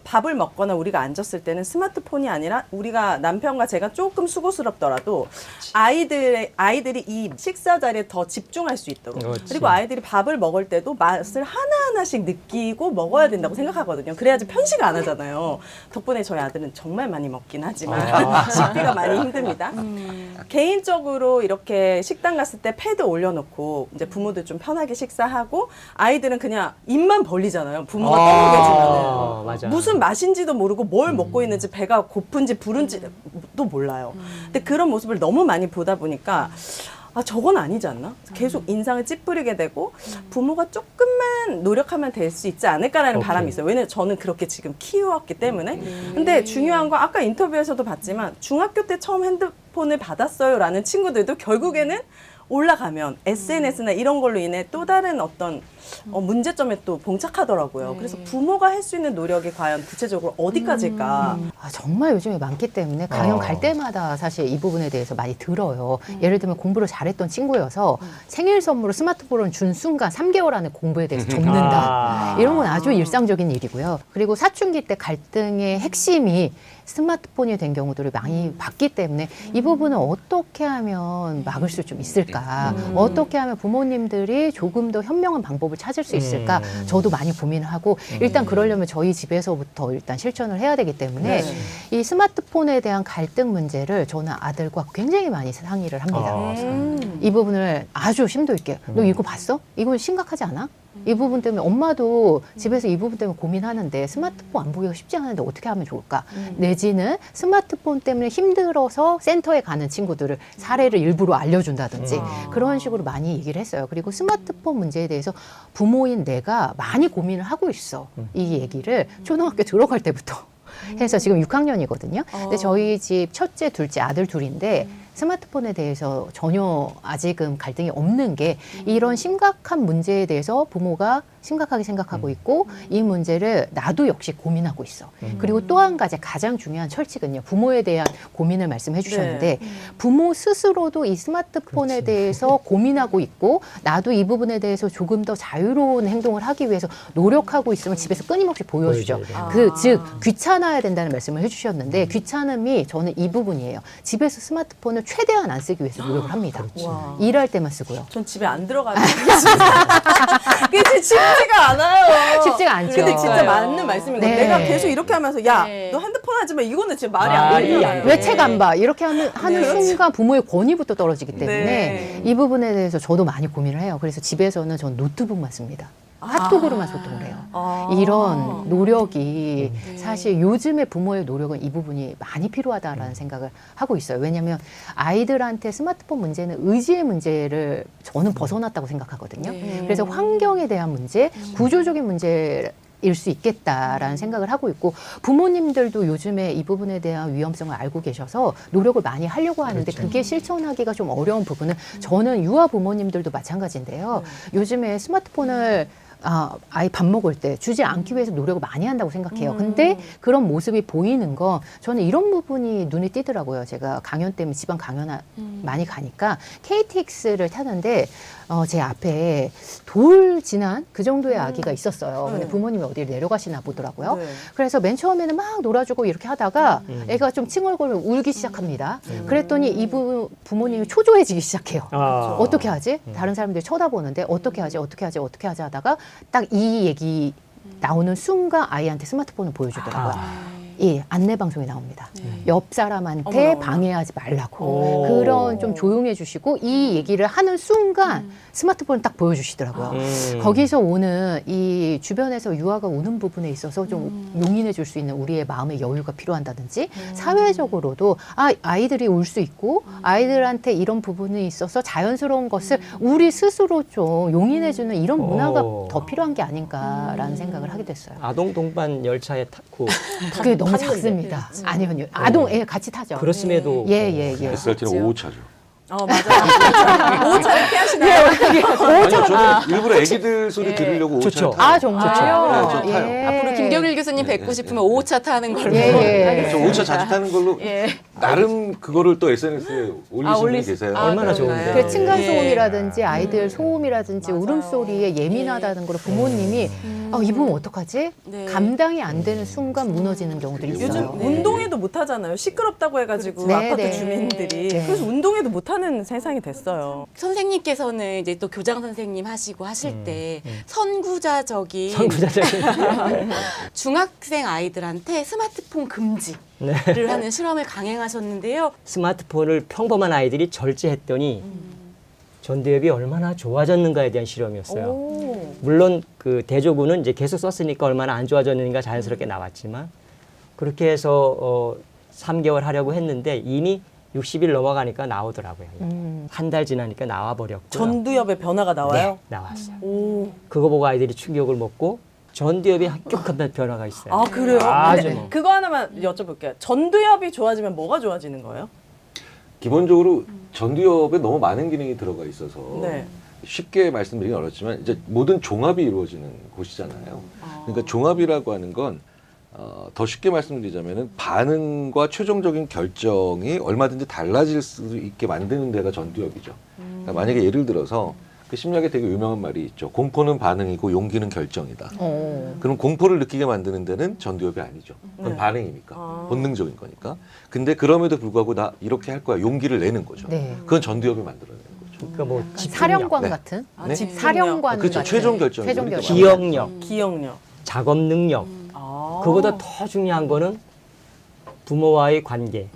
밥을 먹거나 우리가 앉았을 때는 스마트폰이 아니라 우리가 남편과 제가 조금 수고스럽더라도 아이들이 이 식사 자리에 더 집중할 수 있도록 그렇지. 그리고 아이들이 밥을 먹을 때도 맛을 하나하나씩 느끼고 먹어야 된다고 생각하거든요. 그래야지 편식 안 하잖아요. 덕분에 저희 아들은 정말 많이 먹긴 하지만 식비가 많이 힘듭니다. 개인적으로 이렇게 식당 갔을 때 패드 올려놓고 이제 부모들 좀 편하게 식사하고 아이들은 그냥 입만 벌리잖아요. 부모가 떠먹여주면은. 맞아. 무슨 맛인지도 모르고 뭘 먹고 있는지 배가 고픈지 부른지도 몰라요. 근데 그런 모습을 너무 많이 보다 보니까 저건 아니지 않나? 계속 인상을 찌푸리게 되고 부모가 조금만 노력하면 될 수 있지 않을까라는 바람이 있어요. 왜냐면 저는 그렇게 지금 키워왔기 때문에. 근데 중요한 건 아까 인터뷰에서도 봤지만 중학교 때 처음 핸드폰을 받았어요 라는 친구들도 결국에는 올라가면 SNS나 이런 걸로 인해 또 다른 어떤 문제점에 또 봉착하더라고요. 그래서 부모가 할 수 있는 노력이 과연 구체적으로 어디까지일까? 정말 요즘에 많기 때문에 강연 갈 때마다 사실 이 부분에 대해서 많이 들어요. 예를 들면 공부를 잘했던 친구여서 생일 선물로 스마트폰을 준 순간 3개월 안에 공부에 대해서 접는다. 이런 건 아주 일상적인 일이고요. 그리고 사춘기 때 갈등의 핵심이 스마트폰이 된 경우들을 많이 봤기 때문에 이 부분은 어떻게 하면 막을 수 좀 있을까? 어떻게 하면 부모님들이 조금 더 현명한 방법을 찾을 수 있을까? 저도 많이 고민을 하고 일단 그러려면 저희 집에서부터 일단 실천을 해야 되기 때문에 이 스마트폰에 대한 갈등 문제를 저는 아들과 굉장히 많이 상의를 합니다. 이 부분을 아주 심도 있게 너 이거 봤어? 이건 심각하지 않아? 이 부분 때문에 엄마도 집에서 이 부분 때문에 고민하는데 스마트폰 안 보기가 쉽지 않은데 어떻게 하면 좋을까? 내지는 스마트폰 때문에 힘들어서 센터에 가는 친구들을 사례를 일부러 알려준다든지 그런 식으로 많이 얘기를 했어요. 그리고 스마트폰 문제에 대해서 부모인 내가 많이 고민을 하고 있어. 이 얘기를 초등학교 들어갈 때부터 해서 지금 6학년이거든요. 근데 저희 집 첫째, 둘째 아들 둘인데 스마트폰에 대해서 전혀 아직은 갈등이 없는 게 이런 심각한 문제에 대해서 부모가 심각하게 생각하고 있고 이 문제를 나도 역시 고민하고 있어. 그리고 또 한 가지 가장 중요한 철칙은요. 부모에 대한 고민을 말씀해 주셨는데 부모 스스로도 이 스마트폰에 대해서 고민하고 있고 나도 이 부분에 대해서 조금 더 자유로운 행동을 하기 위해서 노력하고 있으면 집에서 끊임없이 보여주죠. 즉 귀찮아야 된다는 말씀을 해주셨는데 귀찮음이 저는 이 부분이에요. 집에서 스마트폰을 최대한 안 쓰기 위해서 노력을 합니다. 일할 때만 쓰고요. 전 집에 안 들어가는 그게 쉽지가 않아요. 쉽지가 않죠. 근데 진짜 맞는 말씀인 거예요. 네. 내가 계속 이렇게 하면서 야, 너 핸드폰 하지 마. 이거는 진짜 말이 안 되잖아요. 왜 책 안 봐? 이렇게 하는 그렇죠. 순간 부모의 권위부터 떨어지기 때문에 네. 이 부분에 대해서 저도 많이 고민을 해요. 그래서 집에서는 전 노트북만 씁니다. 핫도그로만 소통을 해요. 이런 노력이 사실 요즘의 부모의 노력은 이 부분이 많이 필요하다라는 생각을 하고 있어요. 왜냐하면 아이들한테 스마트폰 문제는 의지의 문제를 저는 벗어났다고 생각하거든요. 그래서 환경에 대한 문제, 구조적인 문제 일 수 있겠다라는 생각을 하고 있고 부모님들도 요즘에 이 부분에 대한 위험성을 알고 계셔서 노력을 많이 하려고 하는데 그게 실천하기가 좀 어려운 부분은 저는 유아 부모님들도 마찬가지인데요. 요즘에 스마트폰을 아이 밥 먹을 때 주지 않기 위해서 노력을 많이 한다고 생각해요. 근데 그런 모습이 보이는 거 저는 이런 부분이 눈에 띄더라고요. 제가 강연 때문에 지방 강연 많이 가니까 KTX를 타는데 제 앞에 돌 지난 그 정도의 아기가 있었어요. 근데 부모님이 어디를 내려가시나 보더라고요. 네. 그래서 맨 처음에는 막 놀아주고 이렇게 하다가 애가 좀 칭얼거리며 울기 시작합니다. 그랬더니 이 부모님이 초조해지기 시작해요. 어떻게 하지? 다른 사람들이 쳐다보는데 어떻게 하지? 하다가 딱 이 얘기 나오는 순간 아이한테 스마트폰을 보여주더라고요. 예, 안내 방송이 나옵니다. 옆 사람한테 방해하지 말라고. 그런 좀 조용해 주시고 이 얘기를 하는 순간 스마트폰을 딱 보여주시더라고요. 거기서 오는 이 주변에서 유아가 우는 부분에 있어서 좀 용인해 줄 수 있는 우리의 마음의 여유가 필요한다든지 사회적으로도 아이들이 울 수 있고 아이들한테 이런 부분이 있어서 자연스러운 것을 우리 스스로 좀 용인해 주는 이런 문화가 더 필요한 게 아닌가라는 생각을 하게 됐어요. 아동 동반 열차에 타고 그게 너무 작습니다. 아니요. 아동 애 같이 타죠. 그렇음에도 예. SRT는 5호차죠. 맞아요. 5호차를 피하시나요? 아니요, 저는 일부러 애기들 소리 들으려고 5호차 타요. 정말요? 네, 저 타요. 앞으로 김경일 교수님 뵙고 싶으면 5호차 타는 걸로. 저 5차 자주 타는 걸로 나름 그거를 또 SNS에 올리시는 분이 계세요. 얼마나 좋은데. 그 층간 소음이라든지 아이들 소음이라든지 울음소리에 예민하다는 걸 부모님이 이분 어떡하지? 감당이 안 되는 순간 무너지는 경우들이 있어요. 요즘 운동회도 못 하잖아요. 시끄럽다고 해가지고 네, 아파트 네. 주민들이. 네. 그래서 운동회도 못 하는 세상이 됐어요. 선생님께서는 이제 또 교장 선생님 하시고 하실 때 선구자적인 중학생 아이들한테 스마트폰 금지를 하는 실험을 강행하셨는데요. 스마트폰을 평범한 아이들이 절제했더니 전두엽이 얼마나 좋아졌는가에 대한 실험이었어요. 물론 그 대조군은 이제 계속 썼으니까 얼마나 안 좋아졌는가 자연스럽게 나왔지만 그렇게 해서 3개월 하려고 했는데 이미 60일 넘어가니까 나오더라고요. 한 달 지나니까 나와버렸고요. 전두엽의 변화가 나와요? 네, 나왔어요. 그거 보고 아이들이 충격을 먹고 전두엽이 합격한 변화가 있어요. 그래요? 아주 근데 그거 하나만 여쭤볼게요. 전두엽이 좋아지면 뭐가 좋아지는 거예요? 기본적으로 전두엽에 너무 많은 기능이 들어가 있어서 네. 쉽게 말씀드리긴 어렵지만 이제 모든 종합이 이루어지는 곳이잖아요. 그러니까 종합이라고 하는 건 더 쉽게 말씀드리자면은 반응과 최종적인 결정이 얼마든지 달라질 수 있게 만드는 데가 전두엽이죠. 그러니까 만약에 예를 들어서 그 심리학에 되게 유명한 말이 있죠. 공포는 반응이고 용기는 결정이다. 그럼 공포를 느끼게 만드는 데는 전두엽이 아니죠. 그건 반응이니까. 본능적인 거니까. 근데 그럼에도 불구하고 나 이렇게 할 거야. 용기를 내는 거죠. 그건 전두엽이 만들어내는 거죠. 그러니까 뭐 사령관 같은? 네? 사령관 그렇죠. 같은. 최종 결정. 기억력, 작업 능력. 그보다 더 중요한 거는 부모와의 관계.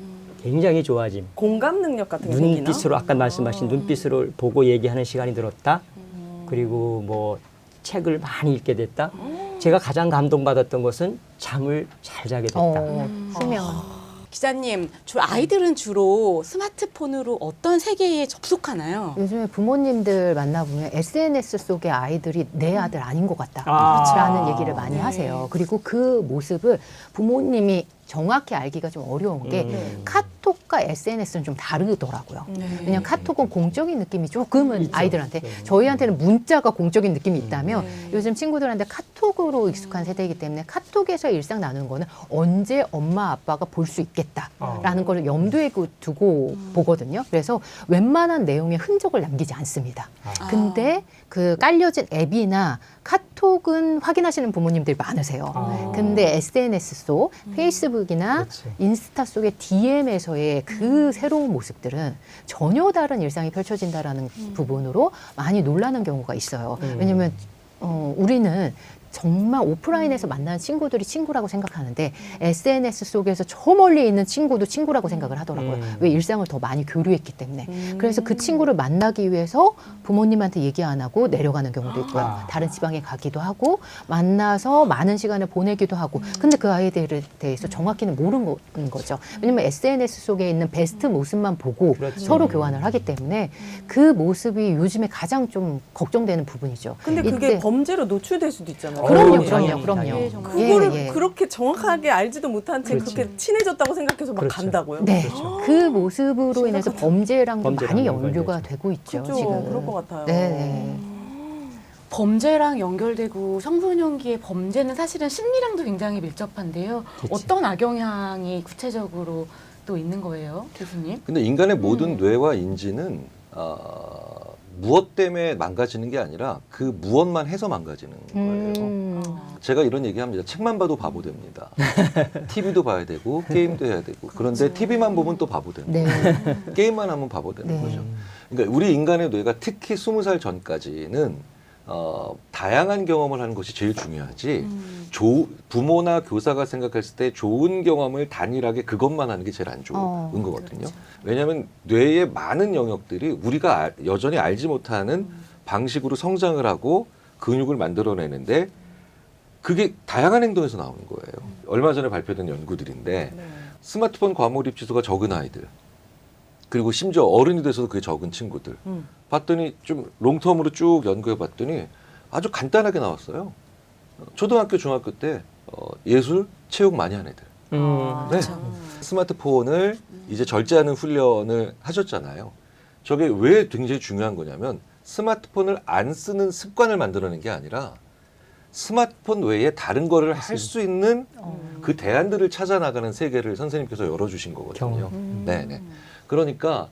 굉장히 좋아짐. 공감 능력 같은 게 생기나? 눈빛으로 아까 말씀하신 눈빛으로 보고 얘기하는 시간이 늘었다. 그리고 뭐 책을 많이 읽게 됐다. 제가 가장 감동받았던 것은 잠을 잘 자게 됐다. 수면. 기자님, 아이들은 주로 스마트폰으로 어떤 세계에 접속하나요? 요즘에 부모님들 만나보면 SNS 속의 아이들이 내 아들 아닌 것 같다 라는 얘기를 많이 하세요. 그리고 그 모습을 부모님이 정확히 알기가 좀 어려운 게 카톡과 SNS는 좀 다르더라고요. 왜냐하면 카톡은 공적인 느낌이 조금은 아이들한테 저희한테는 문자가 공적인 느낌이 있다면 요즘 친구들한테 카톡으로 익숙한 세대이기 때문에 카톡에서 일상 나누는 거는 언제 엄마 아빠가 볼 수 있겠다라는 걸 염두에 두고 보거든요. 그래서 웬만한 내용에 흔적을 남기지 않습니다. 근데 그 깔려진 앱이나 카톡은 확인하시는 부모님들이 많으세요. 근데 SNS 속 페이스북이나 인스타 속의 DM에서의 그 새로운 모습들은 전혀 다른 일상이 펼쳐진다라는 부분으로 많이 놀라는 경우가 있어요. 왜냐하면 우리는 정말 오프라인에서 만나는 친구들이 친구라고 생각하는데 SNS 속에서 저 멀리 있는 친구도 친구라고 생각을 하더라고요. 왜 일상을 더 많이 교류했기 때문에. 그래서 그 친구를 만나기 위해서 부모님한테 얘기 안 하고 내려가는 경우도 있고요. 다른 지방에 가기도 하고 만나서 많은 시간을 보내기도 하고 근데 그 아이들에 대해서 정확히는 모르는 거죠. 왜냐면 SNS 속에 있는 베스트 모습만 보고 서로 교환을 하기 때문에 그 모습이 요즘에 가장 좀 걱정되는 부분이죠. 근데 그게 범죄로 노출될 수도 있잖아요. 그럼요. 그거를 그렇게 정확하게 알지도 못한 채 그렇게 친해졌다고 생각해서 막 간다고요? 네. 그 모습으로 인해서 범죄랑도 많이 연루가 되고 있죠. 그렇죠. 지금. 그럴 것 같아요. 네. 범죄랑 연결되고 청소년기의 범죄는 사실은 심리랑도 굉장히 밀접한데요. 어떤 악영향이 구체적으로 또 있는 거예요, 교수님? 근데 인간의 모든 뇌와 인지는 무엇 때문에 망가지는 게 아니라 그 무엇만 해서 망가지는 거예요. 제가 이런 얘기합니다. 책만 봐도 바보 됩니다. TV도 봐야 되고 게임도 해야 되고 그런데 TV만 보면 또 바보 되는 거예요. 게임만 하면 바보 되는 거죠. 그러니까 우리 인간의 뇌가 특히 20살 전까지는 다양한 경험을 하는 것이 제일 중요하지 부모나 교사가 생각했을 때 좋은 경험을 단일하게 그것만 하는 게 제일 안 좋은 거거든요. 그렇죠. 왜냐하면 뇌의 많은 영역들이 우리가 여전히 알지 못하는 방식으로 성장을 하고 근육을 만들어내는데 그게 다양한 행동에서 나오는 거예요. 얼마 전에 발표된 연구들인데 스마트폰 과몰입 지수가 적은 아이들 그리고 심지어 어른이 돼서도 그게 적은 친구들 봤더니 좀 롱텀으로 쭉 연구해 봤더니 아주 간단하게 나왔어요. 초등학교, 중학교 때 예술, 체육 많이 한 애들. 네. 스마트폰을 이제 절제하는 훈련을 하셨잖아요. 저게 왜 굉장히 중요한 거냐면 스마트폰을 안 쓰는 습관을 만들어낸 게 아니라 스마트폰 외에 다른 거를 할 수 있는 그 대안들을 찾아 나가는 세계를 선생님께서 열어주신 거거든요. 네네. 그러니까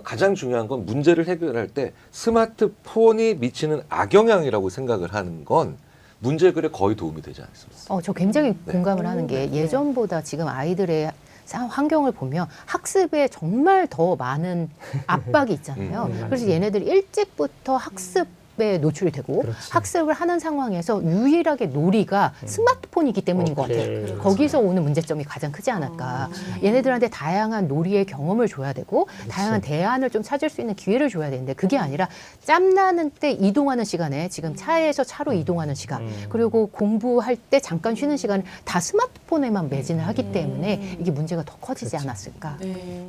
가장 중요한 건 문제를 해결할 때 스마트폰이 미치는 악영향이라고 생각을 하는 건 문제 해결에 거의 도움이 되지 않습니다. 저 굉장히 공감을 하는 게 예전보다 지금 아이들의 환경을 보면 학습에 정말 더 많은 압박이 있잖아요. 그래서 얘네들이 일찍부터 학습에 노출이 되고 학습을 하는 상황에서 유일하게 놀이가 스마트폰이기 때문인 것 같아요. 거기서 오는 문제점이 가장 크지 않을까. 얘네들한테 다양한 놀이의 경험을 줘야 되고 다양한 대안을 좀 찾을 수 있는 기회를 줘야 되는데 그게 아니라 짬나는 때 이동하는 시간에 지금 차에서 차로 이동하는 시간 그리고 공부할 때 잠깐 쉬는 시간 다 스마트폰에만 매진을 하기 때문에 이게 문제가 더 커지지 않았을까.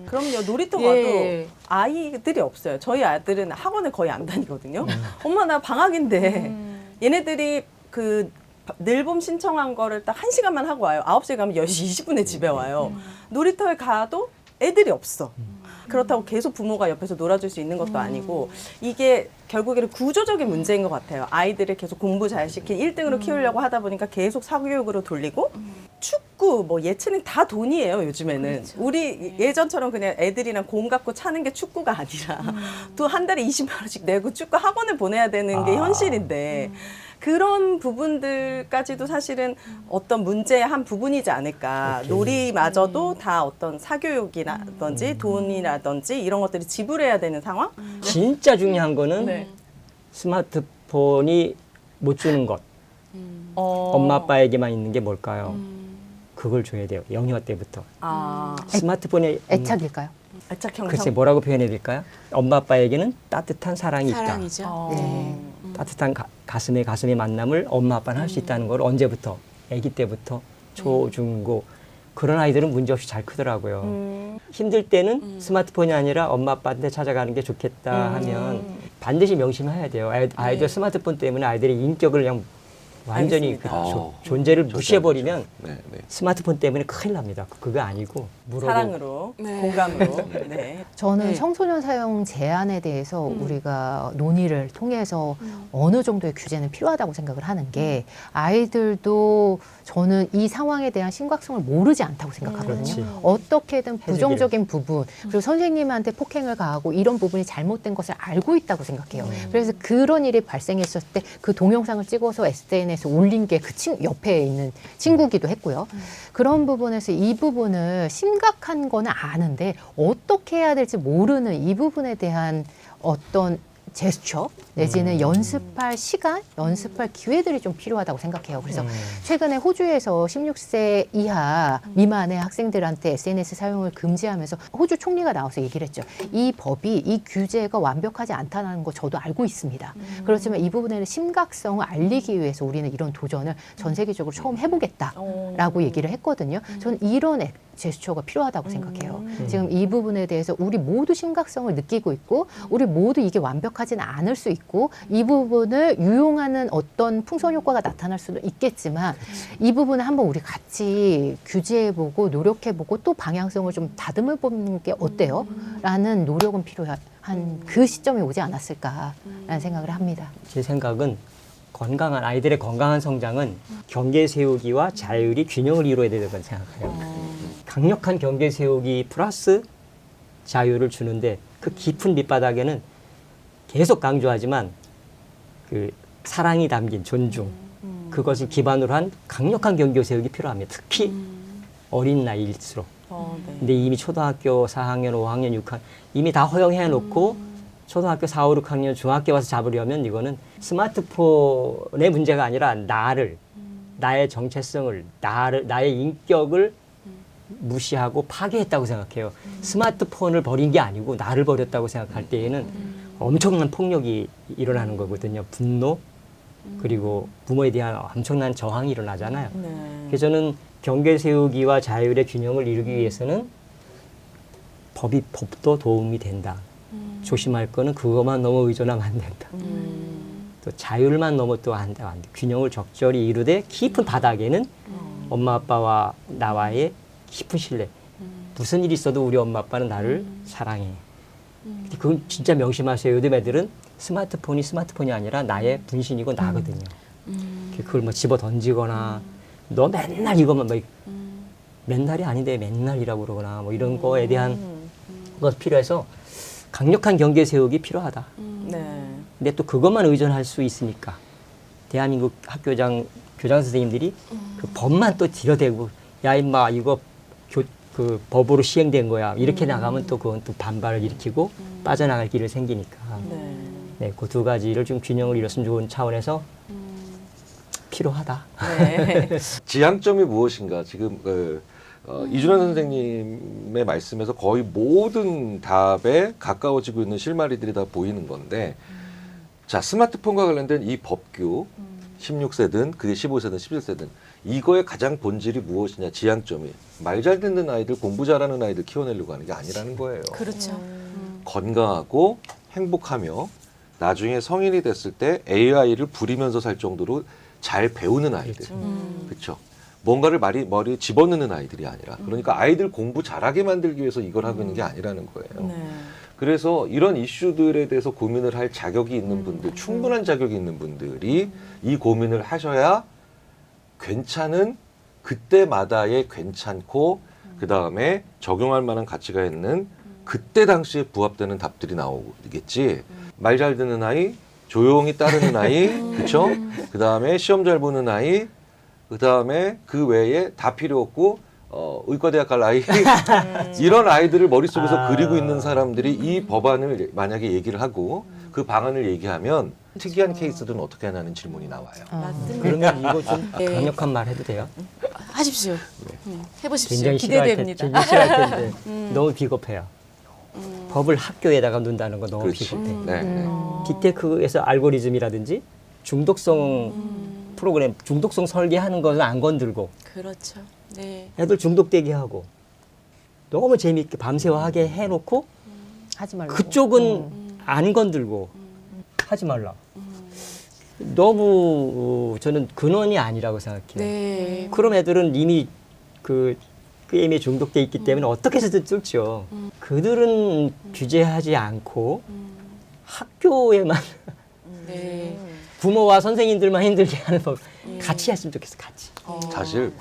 그럼요. 놀이터 가도 아이들이 없어요. 저희 아들은 학원을 거의 안 다니거든요. 엄마 나 방학인데 얘네들이 그 늘봄 신청한 거를 딱 1시간만 하고 와요. 9시에 가면 10시 20분에 집에 와요. 놀이터에 가도 애들이 없어. 그렇다고 계속 부모가 옆에서 놀아줄 수 있는 것도 아니고 이게 결국에는 구조적인 문제인 것 같아요. 아이들을 계속 공부 잘 시킨 1등으로 키우려고 하다 보니까 계속 사교육으로 돌리고 축구, 뭐 예체능 다 돈이에요, 요즘에는. 우리 예전처럼 그냥 애들이랑 공 갖고 차는 게 축구가 아니라 또 한 달에 20만 원씩 내고 축구 학원을 보내야 되는 게 현실인데 그런 부분들까지도 사실은 어떤 문제의 한 부분이지 않을까. 놀이마저도 다 어떤 사교육이라든지 돈이라든지 이런 것들이 지불해야 되는 상황? 진짜 중요한 거는 스마트폰이 못 주는 것. 엄마 아빠에게만 있는 게 뭘까요? 그걸 줘야 돼요. 영유아 때부터. 스마트폰에 애착일까요? 애착 형성. 글쎄 뭐라고 표현해야 될까요? 엄마 아빠에게는 따뜻한 사랑이 있다. 사랑이죠. 따뜻한 가슴에 만남을 엄마 아빠는 할 수 있다는 걸 언제부터? 아기 때부터 초, 중, 고 그런 아이들은 문제없이 잘 크더라고요. 힘들 때는 스마트폰이 아니라 엄마 아빠한테 찾아가는 게 좋겠다 하면 반드시 명심해야 돼요. 아이들 스마트폰 때문에 아이들의 인격을 그냥 완전히 존재를 무시해버리면 스마트폰 때문에 큰일 납니다. 그거 아니고 사랑으로, 공감으로. 저는 청소년 사용 제한에 대해서 우리가 논의를 통해서 어느 정도의 규제는 필요하다고 생각을 하는 게 아이들도 저는 이 상황에 대한 심각성을 모르지 않다고 생각하거든요. 어떻게든 부정적인 부분 그리고 선생님한테 폭행을 가하고 이런 부분이 잘못된 것을 알고 있다고 생각해요. 그래서 그런 일이 발생했을 때 그 동영상을 찍어서 SNS에 올린 게 그 옆에 있는 친구기도 했고요. 그런 부분에서 이 부분을 심각한 거는 아는데 어떻게 해야 될지 모르는 이 부분에 대한 어떤 제스처 내지는 연습할 시간, 연습할 기회들이 좀 필요하다고 생각해요. 그래서 최근에 호주에서 16세 이하 미만의 학생들한테 SNS 사용을 금지하면서 호주 총리가 나와서 얘기를 했죠. 이 법이, 이 규제가 완벽하지 않다는 거 저도 알고 있습니다. 그렇지만 이 부분에는 심각성을 알리기 위해서 우리는 이런 도전을 전 세계적으로 처음 해보겠다라고 얘기를 했거든요. 저는 이런 제스처가 필요하다고 생각해요. 지금 이 부분에 대해서 우리 모두 심각성을 느끼고 있고 우리 모두 이게 완벽하지는 않을 수 있고 이 부분을 유용하는 어떤 풍선 효과가 나타날 수도 있겠지만 이 부분을 한번 우리 같이 규제해보고 노력해보고 또 방향성을 좀 다듬어보는 게 어때요? 라는 노력은 필요한 그 시점에 오지 않았을까라는 생각을 합니다. 제 생각은 건강한 아이들의 건강한 성장은 경계 세우기와 자율이 균형을 이루어야 된다고 생각해요. 강력한 경계 세우기 플러스 자유를 주는데 그 깊은 밑바닥에는 계속 강조하지만 그 사랑이 담긴 존중 그것을 기반으로 한 강력한 경계 세우기 필요합니다. 특히 어린 나이일수록. 근데 이미 초등학교 4학년, 5학년, 6학년 이미 다 허용해 놓고 초등학교 4, 5, 6학년 중학교 와서 잡으려면 이거는 스마트폰의 문제가 아니라 나의 정체성을, 나의 인격을 무시하고 파괴했다고 생각해요. 스마트폰을 버린 게 아니고 나를 버렸다고 생각할 때에는 엄청난 폭력이 일어나는 거거든요. 분노, 그리고 부모에 대한 엄청난 저항이 일어나잖아요. 그래서 저는 경계 세우기와 자율의 균형을 이루기 위해서는 법도 도움이 된다. 조심할 거는 그것만 너무 의존하면 안 된다. 또 자율만 너무 또 안 돼. 균형을 적절히 이루되 깊은 바닥에는 엄마 아빠와 나와의 깊은 신뢰. 무슨 일이 있어도 우리 엄마 아빠는 나를 사랑해. 그건 진짜 명심하세요. 요즘 애들은 스마트폰이 아니라 나의 분신이고 나거든요. 그걸 뭐 집어 던지거나 너 맨날 이것만 맨날이 아닌데 맨날이라고 그러거나 뭐 이런 거에 대한 것 필요해서 강력한 경계 세우기 필요하다. 근데 또 그것만 의존할 수 있으니까 대한민국 교장 선생님들이 그 법만 또 들여대고 야 임마 이거 그 법으로 시행된 거야 이렇게 나가면 또 그건 또 반발을 일으키고 빠져나갈 길을 생기니까 네, 그 두 가지를 좀 균형을 이뤘으면 좋은 차원에서 필요하다. 지향점이 무엇인가 지금 이준환 선생님의 말씀에서 거의 모든 답에 가까워지고 있는 실마리들이 다 보이는 건데 자 스마트폰과 관련된 이 법규 16세든 그게 15세든 17세든 이거의 가장 본질이 무엇이냐 지향점이 말 잘 듣는 아이들 공부 잘하는 아이들 키워내려고 하는 게 아니라는 거예요. 그렇죠. 건강하고 행복하며 나중에 성인이 됐을 때 AI를 부리면서 살 정도로 잘 배우는 아이들. 그렇죠. 뭔가를 머리에 집어넣는 아이들이 아니라 그러니까 아이들 공부 잘하게 만들기 위해서 이걸 하고 있는 게 아니라는 거예요. 그래서 이런 이슈들에 대해서 고민을 할 자격이 있는 분들, 충분한 자격이 있는 분들이 이 고민을 하셔야 괜찮은 그때마다의 괜찮고 그다음에 적용할 만한 가치가 있는 그때 당시에 부합되는 답들이 나오겠지. 말 잘 듣는 아이, 조용히 따르는 아이, 그렇죠? 그다음에 시험 잘 보는 아이, 그다음에 그 외에 다 필요 없고 의과대학 갈 아이 이런 아이들을 머릿속에서 그리고 있는 사람들이 이 법안을 만약에 얘기를 하고 그 방안을 얘기하면 특이한 케이스들은 어떻게 하냐는 질문이 나와요. 그러면 이거 좀 강력한 말 해도 돼요? 하십시오. 해보십시오. 굉장히 기대됩니다. 굉장히 싫어할 텐데 너무 비겁해요. 법을 학교에다가 둔다는 거 너무 그렇지. 비겁해. 빅테크에서 알고리즘이라든지 중독성 프로그램, 중독성 설계하는 것은 안 건들고 그렇죠. 네. 애들 중독되게 하고 너무 재미있게 밤새워하게 해놓고 하지 말고 그쪽은 안 건들고 하지 말라. 너무 저는 근원이 아니라고 생각해요. 네. 그럼 애들은 이미 그 게임에 중독돼 있기 때문에 어떻게 해서든 뚫죠. 그들은 규제하지 않고 학교에만 부모와 선생님들만 힘들게 하는 법 같이 했으면 좋겠어. 같이. 사실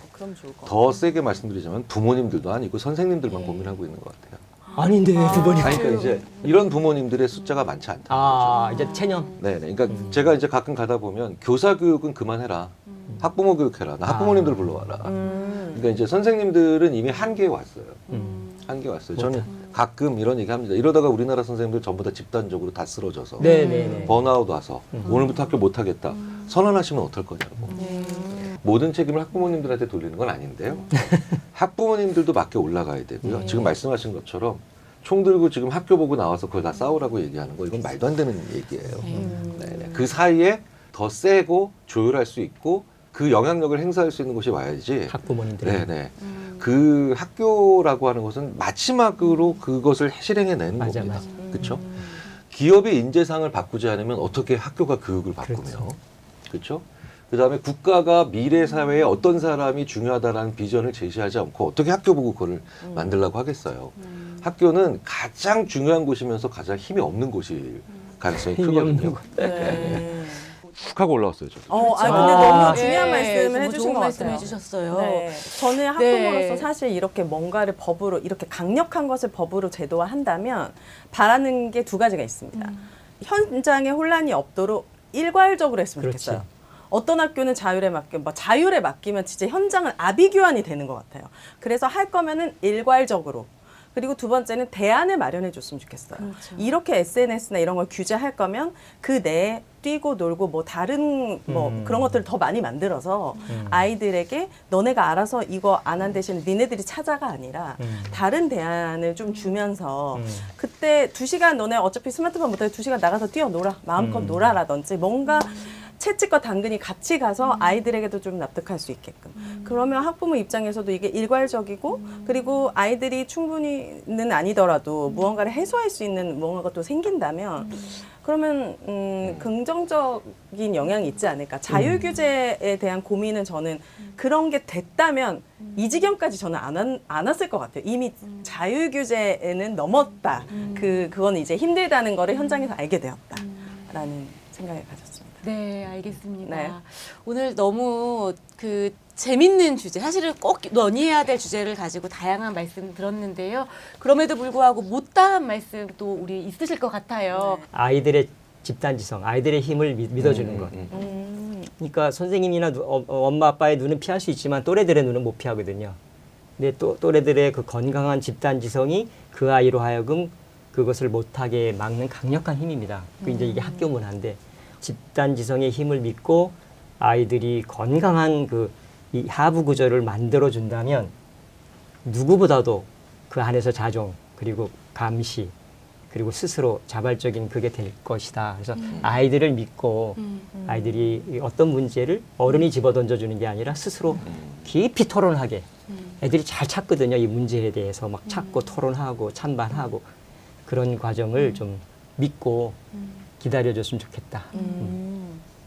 더 세게 말씀드리자면 부모님들도 아니고 선생님들만 고민하고 있는 것 같아요. 아닌데 부모님. 그러니까 이제 이런 부모님들의 숫자가 많지 않다. 이제 체념. 네네. 그러니까 제가 이제 가끔 가다 보면 교사 교육은 그만해라. 학부모 교육해라. 나 학부모님들 불러와라. 그러니까 이제 선생님들은 이미 한계에 왔어요. 한계 왔어요. 저는 가끔 이런 얘기 합니다. 이러다가 우리나라 선생님들 전부 다 집단적으로 다 쓰러져서 번아웃 와서 오늘부터 학교 못 하겠다. 선언하시면 어떨 거냐고. 모든 책임을 학부모님들한테 돌리는 건 아닌데요. 학부모님들도 맞게 올라가야 되고요. 지금 말씀하신 것처럼 총 들고 지금 학교 보고 나와서 그걸 다 싸우라고 얘기하는 거 이건 말도 안 되는 얘기예요. 네네. 그 사이에 더 세고 조율할 수 있고 그 영향력을 행사할 수 있는 곳이 와야지. 학부모님들. 네네. 그 학교라고 하는 것은 마지막으로 그것을 실행해내는 맞아, 겁니다. 맞아. 그렇죠? 기업의 인재상을 바꾸지 않으면 어떻게 학교가 교육을 바꾸며, 그렇죠? 그다음에 국가가 미래 사회에 어떤 사람이 중요하다라는 비전을 제시하지 않고 어떻게 학교 보고 그걸 만들려고 하겠어요. 학교는 가장 중요한 곳이면서 가장 힘이 없는 곳일 가능성이 크거든요. 훅 하고 올라왔어요, 저. 근데 너무 중요한 네, 말씀을 너무 해주신 좋은 것 말씀 같아요. 해주셨어요. 네. 저는 학부모로서 네. 사실 이렇게 뭔가를 법으로 이렇게 강력한 것을 법으로 제도화한다면 바라는 게 두 가지가 있습니다. 현장에 혼란이 없도록 일괄적으로 했으면 그렇지. 좋겠어요. 어떤 학교는 자율에 맡기면 진짜 현장은 아비규환이 되는 것 같아요. 그래서 할 거면은 일괄적으로. 그리고 두 번째는 대안을 마련해 줬으면 좋겠어요. 그렇죠. 이렇게 SNS나 이런 걸 규제할 거면 그 내에 뛰고 놀고 뭐 다른 뭐 그런 것들을 더 많이 만들어서 아이들에게 너네가 알아서 이거 안 한 대신 니네들이 찾아가 아니라 다른 대안을 좀 주면서 그때 2시간 너네 어차피 스마트폰 못해 2시간 나가서 뛰어놀아 마음껏 놀아라든지 뭔가 채찍과 당근이 같이 가서 아이들에게도 좀 납득할 수 있게끔. 그러면 학부모 입장에서도 이게 일괄적이고 그리고 아이들이 충분히는 아니더라도 무언가를 해소할 수 있는 무언가가 또 생긴다면 그러면 긍정적인 영향이 있지 않을까. 자율 규제에 대한 고민은 저는 그런 게 됐다면 이 지경까지 저는 안 왔을 것 같아요. 이미 자율 규제에는 넘었다. 그건 이제 힘들다는 거를 현장에서 알게 되었다라는 생각을 가졌습니다. 네, 알겠습니다. 네. 오늘 너무 재밌는 주제, 사실은 꼭 논의해야 될 주제를 가지고 다양한 말씀 들었는데요. 그럼에도 불구하고 못다한 말씀 또 우리 있으실 것 같아요. 아이들의 집단지성, 아이들의 힘을 믿어주는 것. 그러니까 선생님이나 엄마 아빠의 눈은 피할 수 있지만 또래들의 눈은 못 피하거든요. 근데 또래들의 그 건강한 집단지성이 그 아이로 하여금 그것을 못하게 막는 강력한 힘입니다. 이제 이게 학교 문화인데 집단지성의 힘을 믿고 아이들이 건강한 이 하부 구조를 만들어 준다면 누구보다도 그 안에서 자종 그리고 감시 그리고 스스로 자발적인 그게 될 것이다. 그래서 아이들을 믿고 아이들이 어떤 문제를 어른이 집어던져 주는 게 아니라 스스로 깊이 토론하게 애들이 잘 찾거든요. 이 문제에 대해서 막 찾고 토론하고 찬반하고 그런 과정을 좀 믿고 기다려줬으면 좋겠다.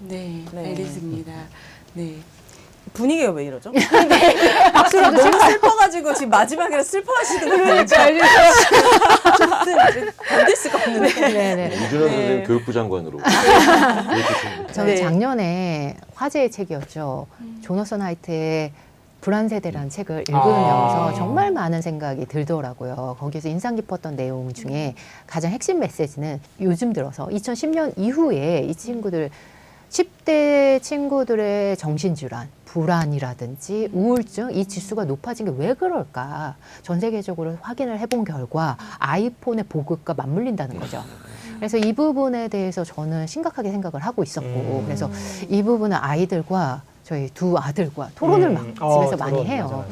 네, 알겠습니다. 네. 분위기가 왜 이러죠? 박수로 너무 슬퍼가지고 지금 마지막에 슬퍼하시는 거예요. 견딜 수가 없는데. 네네. 이준원 선생님 교육부 장관으로. 저는 작년에 화제의 책이었죠. 조너선 하이트의 불안세대라는 책을 읽으면서 정말 많은 생각이 들더라고요. 거기서 인상 깊었던 내용 중에 가장 핵심 메시지는 요즘 들어서 2010년 이후에 이 친구들 10대 친구들의 정신질환, 불안이라든지 우울증 이 지수가 높아진 게 왜 그럴까? 전 세계적으로 확인을 해본 결과 아이폰의 보급과 맞물린다는 거죠. 그래서 이 부분에 대해서 저는 심각하게 생각을 하고 있었고 그래서 이 부분은 아이들과 저희 두 아들과 토론을 막 집에서 많이 해요. 맞아.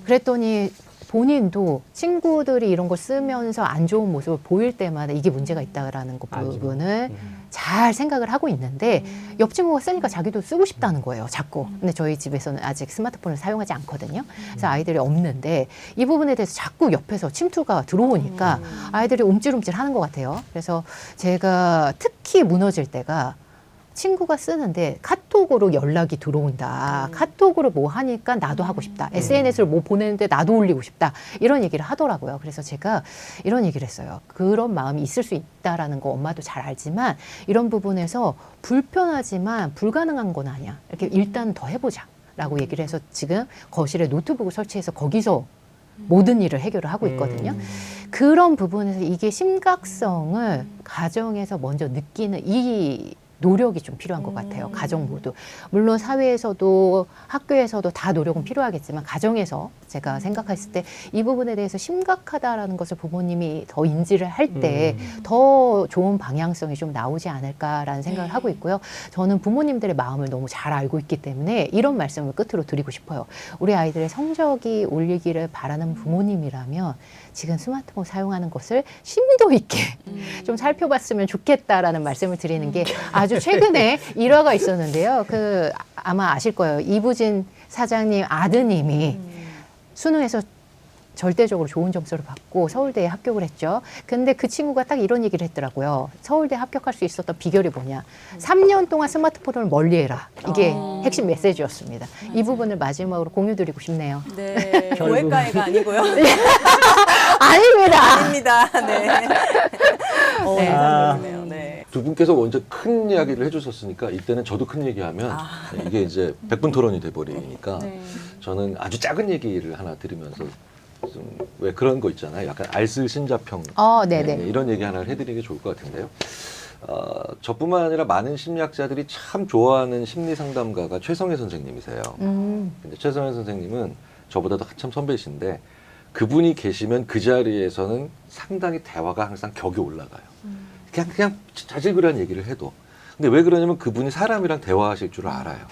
그랬더니 본인도 친구들이 이런 걸 쓰면서 안 좋은 모습을 보일 때마다 이게 문제가 있다라는 그 부분을 잘 생각을 하고 있는데 옆 친구가 쓰니까 자기도 쓰고 싶다는 거예요, 자꾸. 근데 저희 집에서는 아직 스마트폰을 사용하지 않거든요. 그래서 아이들이 없는데 이 부분에 대해서 자꾸 옆에서 침투가 들어오니까 아이들이 움찔움찔 하는 것 같아요. 그래서 제가 특히 무너질 때가 친구가 쓰는데 카톡으로 연락이 들어온다. 카톡으로 뭐 하니까 나도 하고 싶다. SNS를 뭐 보내는데 나도 올리고 싶다. 이런 얘기를 하더라고요. 그래서 제가 이런 얘기를 했어요. 그런 마음이 있을 수 있다라는 거 엄마도 잘 알지만 이런 부분에서 불편하지만 불가능한 건 아니야. 이렇게 일단 더 해보자. 라고 얘기를 해서 지금 거실에 노트북을 설치해서 거기서 모든 일을 해결을 하고 있거든요. 그런 부분에서 이게 심각성을 가정에서 먼저 느끼는 이 노력이 좀 필요한 것 같아요. 가정 모두. 물론 사회에서도 학교에서도 다 노력은 필요하겠지만 가정에서 제가 생각했을 때 이 부분에 대해서 심각하다라는 것을 부모님이 더 인지를 할 때 더 좋은 방향성이 좀 나오지 않을까라는 생각을 하고 있고요. 저는 부모님들의 마음을 너무 잘 알고 있기 때문에 이런 말씀을 끝으로 드리고 싶어요. 우리 아이들의 성적이 올리기를 바라는 부모님이라면 지금 스마트폰 사용하는 것을 심도 있게 좀 살펴봤으면 좋겠다라는 말씀을 드리는 게 아주 최근에 일화가 있었는데요. 그 아마 아실 거예요. 이부진 사장님 아드님이 수능에서 절대적으로 좋은 점수를 받고 서울대에 합격을 했죠. 근데 그 친구가 딱 이런 얘기를 했더라고요. 서울대 합격할 수 있었던 비결이 뭐냐. 3년 동안 스마트폰을 멀리해라. 이게 핵심 메시지였습니다. 이 부분을 마지막으로 공유드리고 싶네요. 네, 고액가해가 아니고요. 아닙니다. 아닙니다. 네. 네. 네. 두 분께서 먼저 큰 이야기를 해주셨으니까 이때는 저도 큰 얘기하면 이게 이제 100분 토론이 돼버리니까 저는 아주 작은 얘기를 하나 드리면서 좀 왜 그런 거 있잖아요. 약간 알쓸신자평 네네. 이런 얘기 하나를 해드리는 게 좋을 것 같은데요. 저뿐만 아니라 많은 심리학자들이 참 좋아하는 심리상담가가 최성애 선생님이세요. 근데 최성애 선생님은 저보다도 한참 선배이신데 그분이 계시면 그 자리에서는 상당히 대화가 항상 격이 올라가요. 그냥 자질구레한 얘기를 해도. 근데 왜 그러냐면 그분이 사람이랑 대화하실 줄 알아요.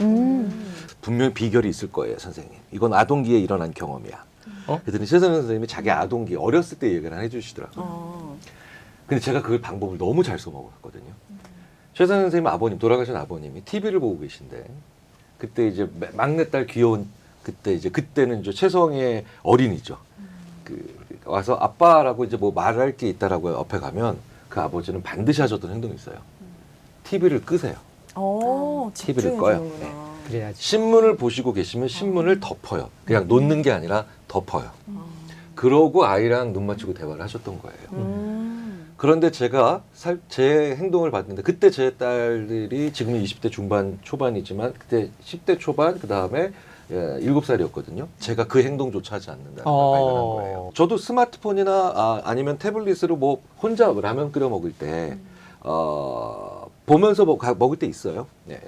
분명히 비결이 있을 거예요, 선생님. 이건 아동기에 일어난 경험이야. 그랬더니 최성애 선생님이 자기 아동기 어렸을 때 얘기를 해주시더라고요. 근데 제가 그 방법을 너무 잘 써먹었거든요. 최성애 선생님 아버님, 돌아가신 아버님이 TV를 보고 계신데 그때 이제 막내딸 귀여운 그때는 이제 최성애 어린이죠. 와서 아빠라고 이제 뭐 말할 게 있다라고 옆에 가면 그 아버지는 반드시 하셨던 행동이 있어요. TV를 끄세요. TV를 꺼요. 네. 그래야지. 신문을 보시고 계시면 신문을 덮어요. 그냥 놓는 게 아니라 덮어요. 그러고 아이랑 눈 맞추고 대화를 하셨던 거예요. 그런데 제가 제 행동을 봤는데 그때 제 딸들이 지금은 20대 중반 초반이지만 그때 10대 초반 그 다음에 7살이었거든요. 제가 그 행동조차 하지 않는다는 걸 발견한 거예요. 저도 스마트폰이나 아니면 태블릿으로 뭐 혼자 라면 끓여 먹을 때 보면서 먹을 때 있어요. 네.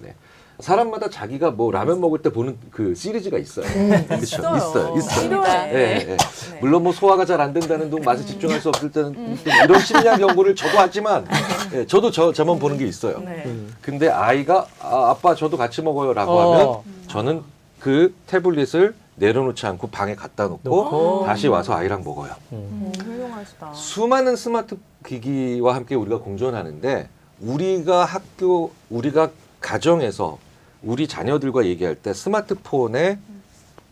사람마다 자기가 뭐 라면 먹을 때 보는 그 시리즈가 있어요. 그렇죠? 있어요. 네. 물론 뭐 소화가 잘 안 된다는 둥 맛에 집중할 수 없을 때는 이런 심리학 연구를 저도 하지만 저도 저만 보는 게 있어요. 근데 아이가 아빠 저도 같이 먹어요라고 하면 저는 그 태블릿을 내려놓지 않고 방에 갖다 놓고 다시 와서 아이랑 먹어요. 훌륭하시다. 수많은 스마트 기기와 함께 우리가 공존하는데 우리가 가정에서 우리 자녀들과 얘기할 때 스마트폰에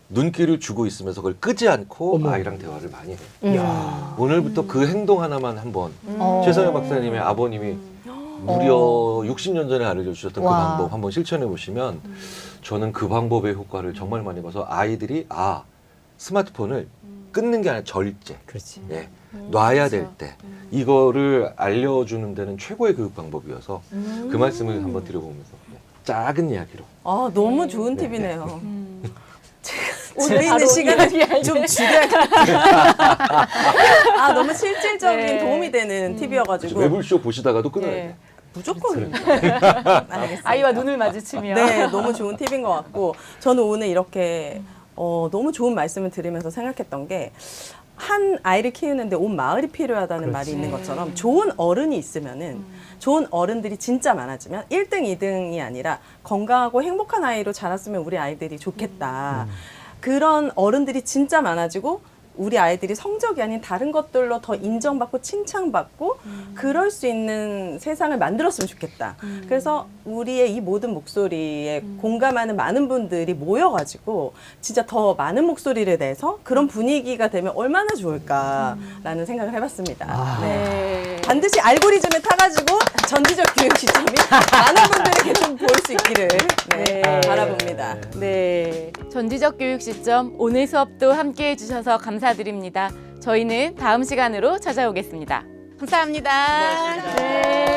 눈길을 주고 있으면서 그걸 끄지 않고 아이랑 대화를 많이 해요. 오늘부터 그 행동 하나만 한번 최성애 박사님의 아버님이 무려 60년 전에 알려주셨던 그 방법 한번 실천해 보시면 저는 그 방법의 효과를 정말 많이 봐서 아이들이 스마트폰을 끊는 게 아니라 절제. 그렇지. 놔야 될 때 이거를 알려주는 데는 최고의 교육 방법이어서 그 말씀을 한번 드려보면서 작은 이야기로. 너무 좋은 팁이네요. 오늘 집에 있는 시간을 좀 줄여야 너무 실질적인 도움이 되는 팁이어가지고. 매불쇼 보시다가도 끊어야 돼. 무조건. 아이와 눈을 마주치면. 네, 너무 좋은 팁인 것 같고 저는 오늘 이렇게 너무 좋은 말씀을 들으면서 생각했던 게 한 아이를 키우는데 온 마을이 필요하다는 말이 있는 것처럼 좋은 어른이 있으면은 좋은 어른들이 진짜 많아지면 1등, 2등이 아니라 건강하고 행복한 아이로 자랐으면 우리 아이들이 좋겠다. 그런 어른들이 진짜 많아지고 우리 아이들이 성적이 아닌 다른 것들로 더 인정받고 칭찬받고 그럴 수 있는 세상을 만들었으면 좋겠다. 그래서 우리의 이 모든 목소리에 공감하는 많은 분들이 모여가지고 진짜 더 많은 목소리를 내서 그런 분위기가 되면 얼마나 좋을까라는 생각을 해봤습니다. 네. 반드시 알고리즘에 타가지고 전지적 교육 시점이 많은 분들에게 좀 보일 수 있기를 바라봅니다. 네. 전지적 교육 시점 오늘 수업도 함께 해주셔서 감사드립니다. 저희는 다음 시간으로 찾아오겠습니다. 감사합니다. 네.